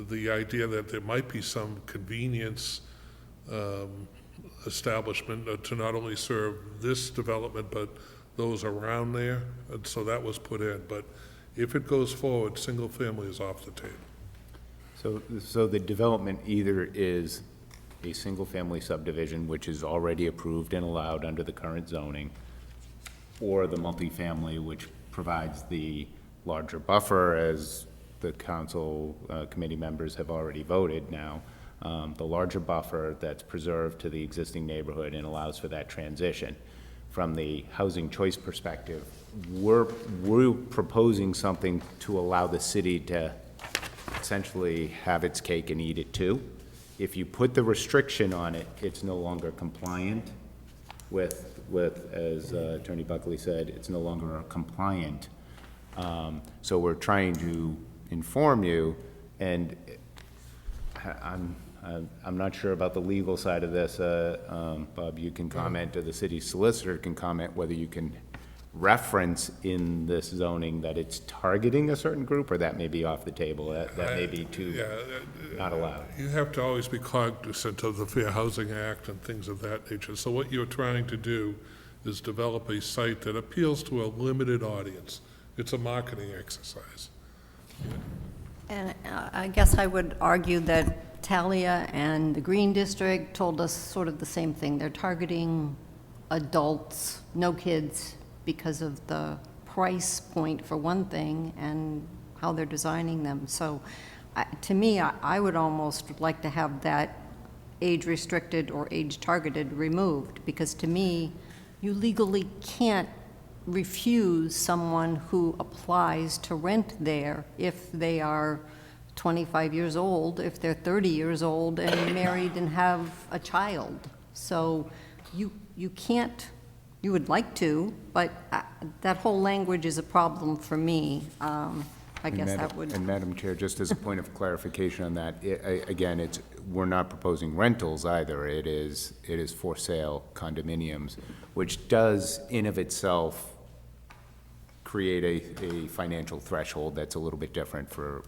the idea that there might be some convenience establishment to not only serve this development, but those around there, and so that was put in. But if it goes forward, single family is off the table. So the development either is a single-family subdivision, which is already approved and allowed under the current zoning, or the multifamily, which provides the larger buffer, as the council committee members have already voted now, the larger buffer that's preserved to the existing neighborhood and allows for that transition. From the housing choice perspective, we're proposing something to allow the city to essentially have its cake and eat it too. If you put the restriction on it, it's no longer compliant with as Attorney Buckley said, it's no longer compliant. So we're trying to inform you, and I'm not sure about the legal side of this. Bob, you can comment, or the city solicitor can comment, whether you can reference in this zoning that it's targeting a certain group, or that may be off the table. That may be not allowed. You have to always be cognizant of the Fair Housing Act and things of that nature. So what you're trying to do is develop a site that appeals to a limited audience. It's a marketing exercise. And I guess I would argue that Talia and the Green District told us sort of the same thing. They're targeting adults, no kids, because of the price point for one thing and how they're designing them. So to me, I would almost like to have that age-restricted or age-targeted removed, because to me, you legally can't refuse someone who applies to rent there if they are 25 years old, if they're 30 years old and married and have a child. So you can't, you would like to, but that whole language is a problem for me. I guess that would. And Madam Chair, just as a point of clarification on that, again, we're not proposing rentals either. It is for sale condominiums, which does in of itself create a financial threshold that's a little bit different for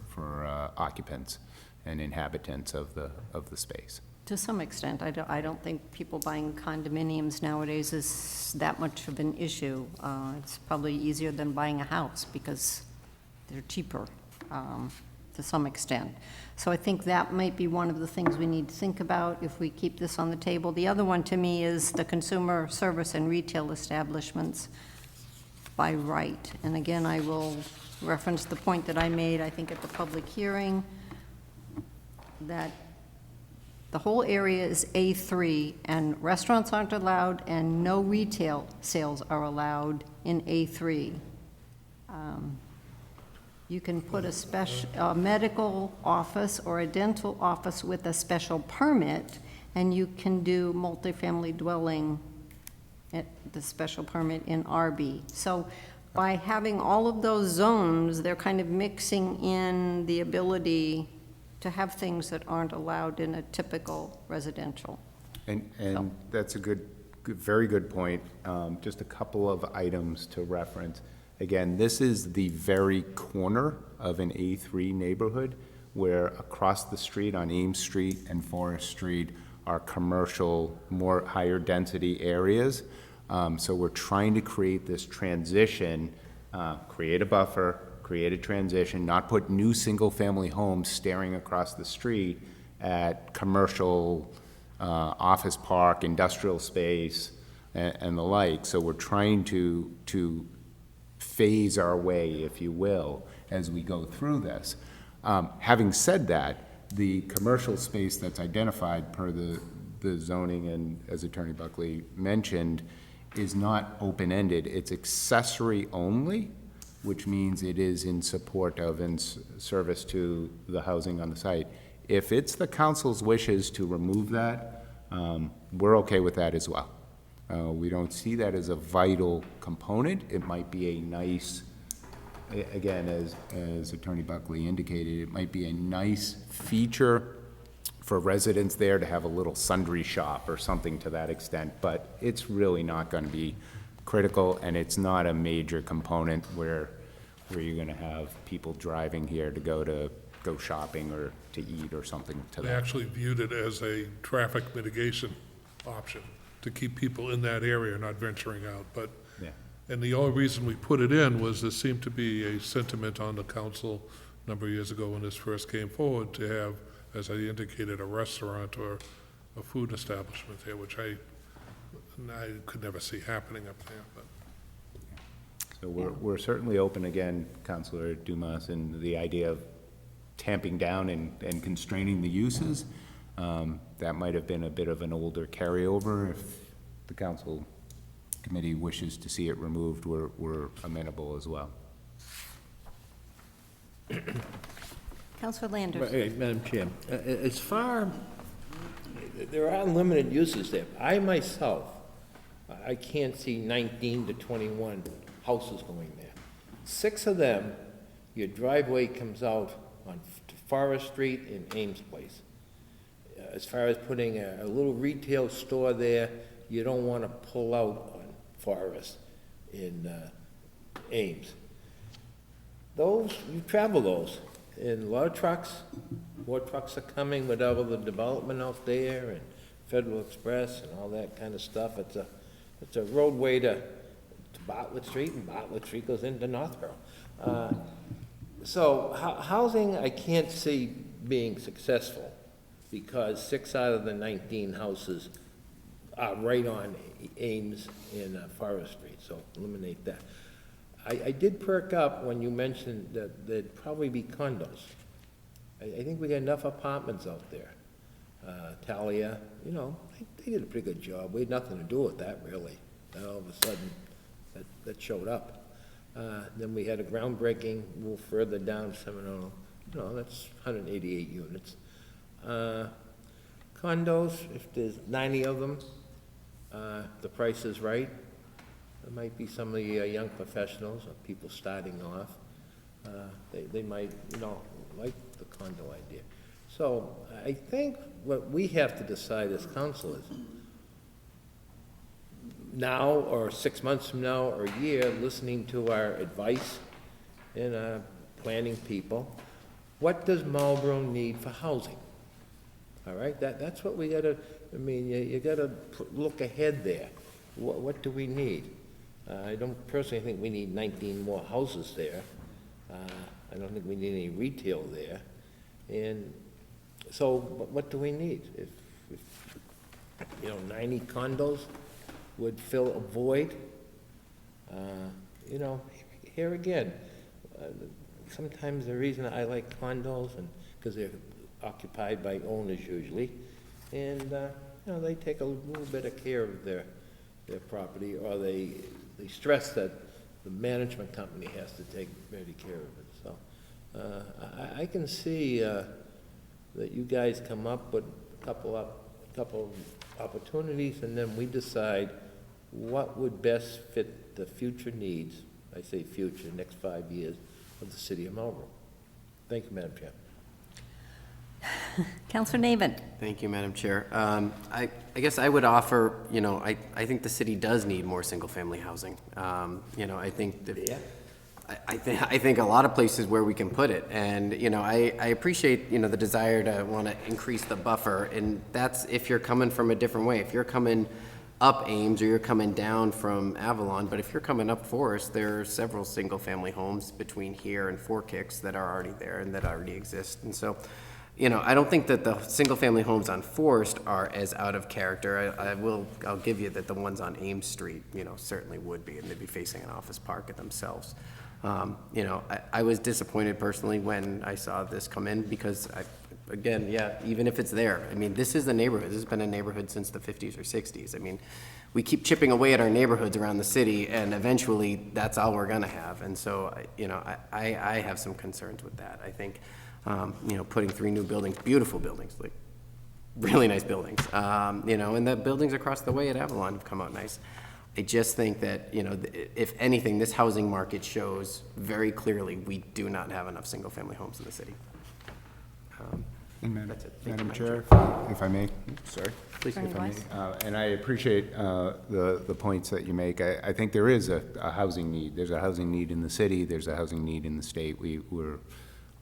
occupants and inhabitants of the space. To some extent, I don't think people buying condominiums nowadays is that much of an issue. It's probably easier than buying a house because they're cheaper to some extent. So I think that might be one of the things we need to think about if we keep this on the table. The other one to me is the consumer service and retail establishments by right. And again, I will reference the point that I made, I think, at the public hearing, that the whole area is A3, and restaurants aren't allowed, and no retail sales are allowed in A3. You can put a medical office or a dental office with a special permit, and you can do multifamily dwelling at the special permit in RB. So by having all of those zones, they're kind of mixing in the ability to have things that aren't allowed in a typical residential. And that's a very good point. Just a couple of items to reference. Again, this is the very corner of an A3 neighborhood where across the street on Ames Street and Forest Street are commercial, more higher density areas. So we're trying to create this transition, create a buffer, create a transition, not put new single-family homes staring across the street at commercial, office park, industrial space, and the like. So we're trying to phase our way, if you will, as we go through this. Having said that, the commercial space that's identified per the zoning, and as Attorney Buckley mentioned, is not open-ended. It's accessory only, which means it is in support of and service to the housing on the site. If it's the council's wishes to remove that, we're okay with that as well. We don't see that as a vital component. It might be a nice, again, as Attorney Buckley indicated, it might be a nice feature for residents there to have a little sundry shop or something to that extent, but it's really not going to be critical, and it's not a major component where you're going to have people driving here to go shopping or to eat or something to They that. actually viewed it as a traffic mitigation option to keep people in that area, not venturing out. But, Yeah. and the only reason we put it in was there seemed to be a sentiment on the council a number of years ago when this first came forward to have, as I indicated, a restaurant or a food establishment there, which I could never see happening up there, but. So we're certainly open again, Councilor Dumas, in the idea of tamping down and constraining the uses. That might have been a bit of an older carryover. If the council committee wishes to see it removed, we're amenable as well. Councilor Landers. Madam Chair, as far, there are limited uses there. I myself, I can't see 19 to 21 houses going there. 6 of them, your driveway comes out on Forest Street and Ames Place. As far as putting a little retail store there, you don't want to pull out on Forest in Ames. Those, you travel those, and a lot of trucks, more trucks are coming with all of the development out there, and Federal Express and all that kind of stuff. It's a roadway to Bartlett Street, and Bartlett Street goes into Northborough. So housing, I can't see being successful, because 6 out of the 19 houses are right on Ames and Forest Street, so eliminate that. I did perk up when you mentioned that there'd probably be condos. I think we got enough apartments out there. Talia, you know, they did a pretty good job. We had nothing to do with that, really. Then all of a sudden, that showed up. Then we had a groundbreaking a little further down Seminole. You know, that's 188 units. Condos, if there's 90 of them, the price is right. There might be some of the young professionals or people starting off. They might, you know, like the condo idea. So I think what we have to decide as council is, now, or 6 months from now, or a year, listening to our advice and planning people, what does Marlborough need for housing? All right, that's what we gotta, I mean, you gotta look ahead there. What do we need? I don't personally think we need 19 more houses there. I don't think we need any retail there. And so, what do we need? If 90 condos would fill a void, here again, sometimes the reason I like condos, and because they're occupied by owners usually, and they take a little bit of care of their property, or they stress that the management company has to take very care of it. So I can see that you guys come up with a couple of opportunities, and then we decide what would best fit the future needs, I say future, next 5 years, of the city of Marlborough. Thank you, Madam Chair. Counselor Navin. Thank you, Madam Chair. I guess I would offer, I think the city does need more single-family housing. I think that, I think a lot of places where we can put it, and I appreciate the desire to want to increase the buffer, and that's if you're coming from a different way. If you're coming up Ames or you're coming down from Avalon, but if you're coming up Forest, there are several single-family homes between here and Four Kicks that are already there and that already exist, and so. I don't think that the single-family homes on Forest are as out of character. I'll give you that the ones on Ames Street, certainly would be, and they'd be facing an office park at themselves. I was disappointed personally when I saw this come in because, even if it's there, this is the neighborhood. This has been a neighborhood since the 50s or 60s. We keep chipping away at our neighborhoods around the city, and eventually that's all we're gonna have. And so, I have some concerns with that. I think, putting 3 new buildings, beautiful buildings, like really nice buildings, and the buildings across the way at Avalon have come out nice. I just think that, if anything, this housing market shows very clearly we do not have enough single-family homes in the city. And That's it. Thank you, Madam Chair, if I may. Sorry, please. If I may, and I appreciate the points that you make. I think there is a housing need. There's a housing need in the city. There's a housing need in the state. We're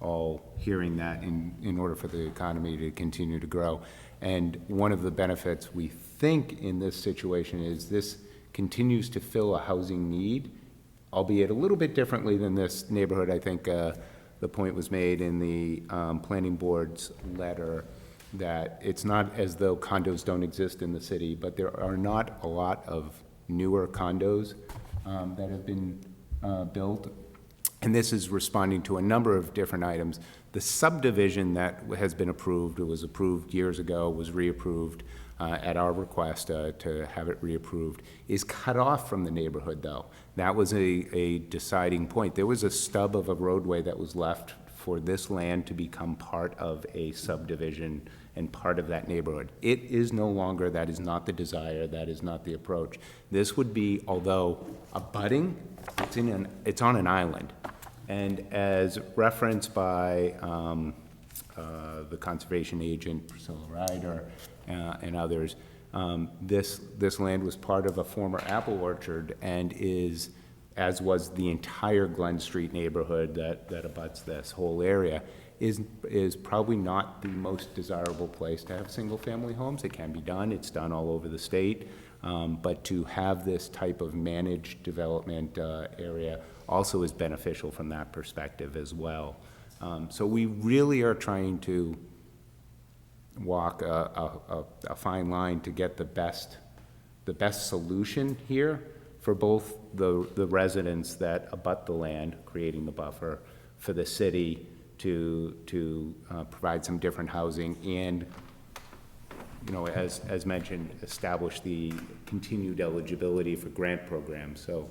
all hearing that in order for the economy to continue to grow. And one of the benefits we think in this situation is this continues to fill a housing need, albeit a little bit differently than this neighborhood. I think the point was made in the planning board's letter that it's not as though condos don't exist in the city, but there are not a lot of newer condos that have been built. And this is responding to a number of different items. The subdivision that has been approved, it was approved years ago, was reapproved at our request to have it reapproved, is cut off from the neighborhood though. That was a deciding point. There was a stub of a roadway that was left for this land to become part of a subdivision and part of that neighborhood. It is no longer, that is not the desire, that is not the approach. This would be, although abutting, it's on an island. And as referenced by the conservation agent, Priscilla Ryder, and others, this land was part of a former apple orchard and is, as was the entire Glen Street neighborhood that abuts this whole area, is probably not the most desirable place to have single-family homes. It can be done. It's done all over the state. But to have this type of managed development area also is beneficial from that perspective as well. So we really are trying to walk a fine line to get the best solution here for both the residents that abut the land, creating the buffer, for the city to provide some different housing, and as mentioned, establish the continued eligibility for grant programs. So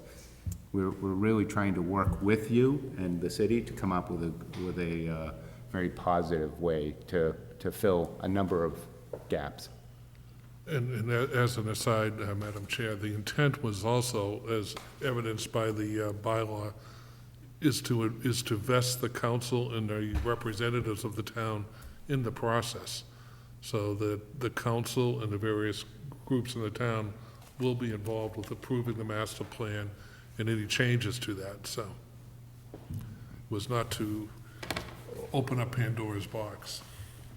we're really trying to work with you and the city to come up with a very positive way to fill a number of gaps. And as an aside, Madam Chair, the intent was also, as evidenced by the bylaw, is to vest the council and the representatives of the town in the process, so that the council and the various groups in the town will be involved with approving the master plan and any changes to that, so. Was not to open up Pandora's box.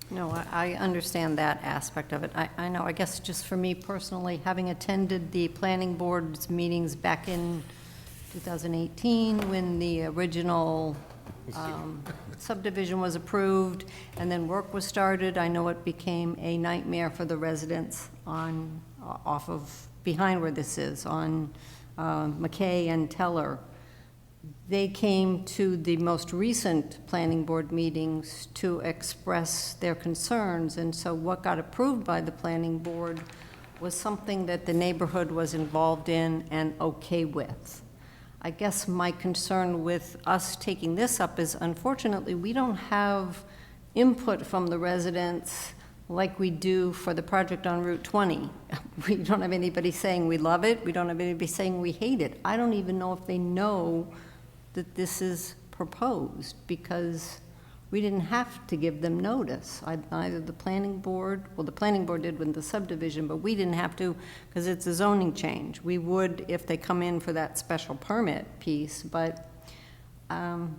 No, I understand that aspect of it. I know, I guess just for me personally, having attended the planning board's meetings back in 2018, when the original subdivision was approved, and then work was started, I know it became a nightmare for the residents off of, behind where this is, on McKay and Teller. They came to the most recent planning board meetings to express their concerns, and so what got approved by the planning board was something that the neighborhood was involved in and okay with. I guess my concern with us taking this up is, unfortunately, we don't have input from the residents like we do for the project on Route 20. We don't have anybody saying we love it, we don't have anybody saying we hate it. I don't even know if they know that this is proposed, because we didn't have to give them notice. Neither the planning board, well, the planning board did with the subdivision, but we didn't have to, because it's a zoning change. We would if they come in for that special permit piece, but I'm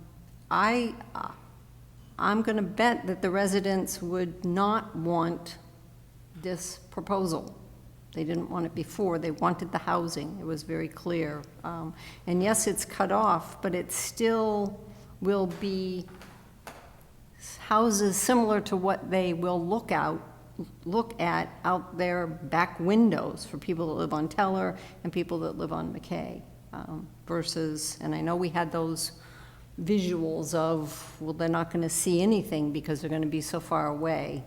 gonna bet that the residents would not want this proposal. They didn't want it before, they wanted the housing, it was very clear. And yes, it's cut off, but it still will be houses similar to what they will look at out their back windows for people that live on Teller and people that live on McKay, versus, and I know we had those visuals of, well, they're not gonna see anything because they're gonna be so far away.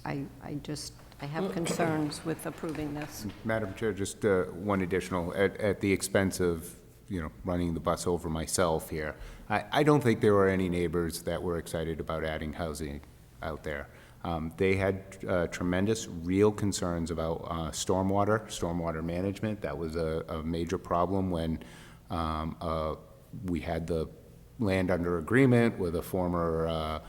I have concerns with approving this. Madam Chair, just one additional, at the expense of, running the bus over myself here. I don't think there were any neighbors that were excited about adding housing out there. They had tremendous real concerns about stormwater management. That was a major problem when we had the land under agreement with a former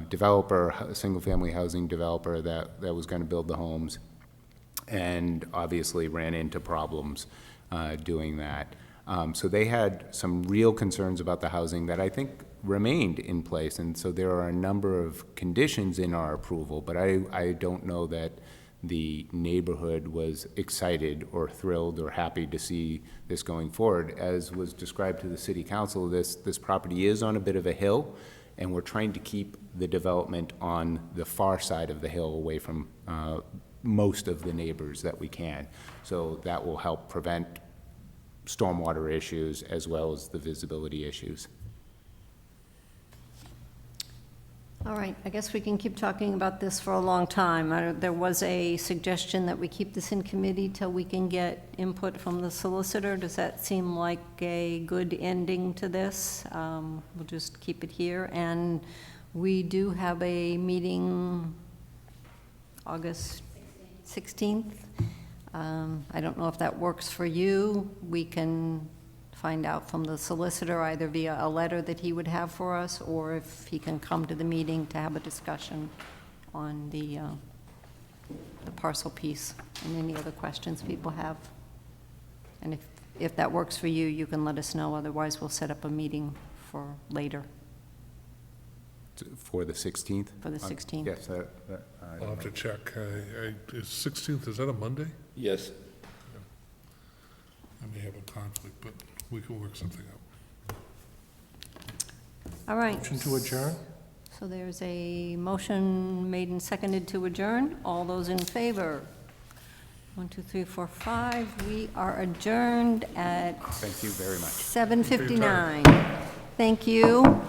developer, a single-family housing developer that was going to build the homes, and obviously ran into problems doing that. So they had some real concerns about the housing that I think remained in place, and so there are a number of conditions in our approval, but I don't know that the neighborhood was excited or thrilled or happy to see this going forward. As was described to the city council, this property is on a bit of a hill, and we're trying to keep the development on the far side of the hill away from most of the neighbors that we can. So that will help prevent stormwater issues as well as the visibility issues. All right, I guess we can keep talking about this for a long time. There was a suggestion that we keep this in committee till we can get input from the solicitor. Does that seem like a good ending to this? We'll just keep it here. And we do have a meeting August 16th. I don't know if that works for you. We can find out from the solicitor either via a letter that he would have for us, or if he can come to the meeting to have a discussion on the parcel piece and any other questions people have. And if that works for you, you can let us know. Otherwise, we'll set up a meeting for later, For the 16th? for the 16th. Yes. I'll have to check. Is 16th, is that a Monday? Yes. I may have a conflict, but we can work something out. All right. Motion to adjourn? So there's a motion made and seconded to adjourn. All those in favor? 1, 2, 3, 4, 5. We are adjourned at Thank you very much. 7:59. Thank you.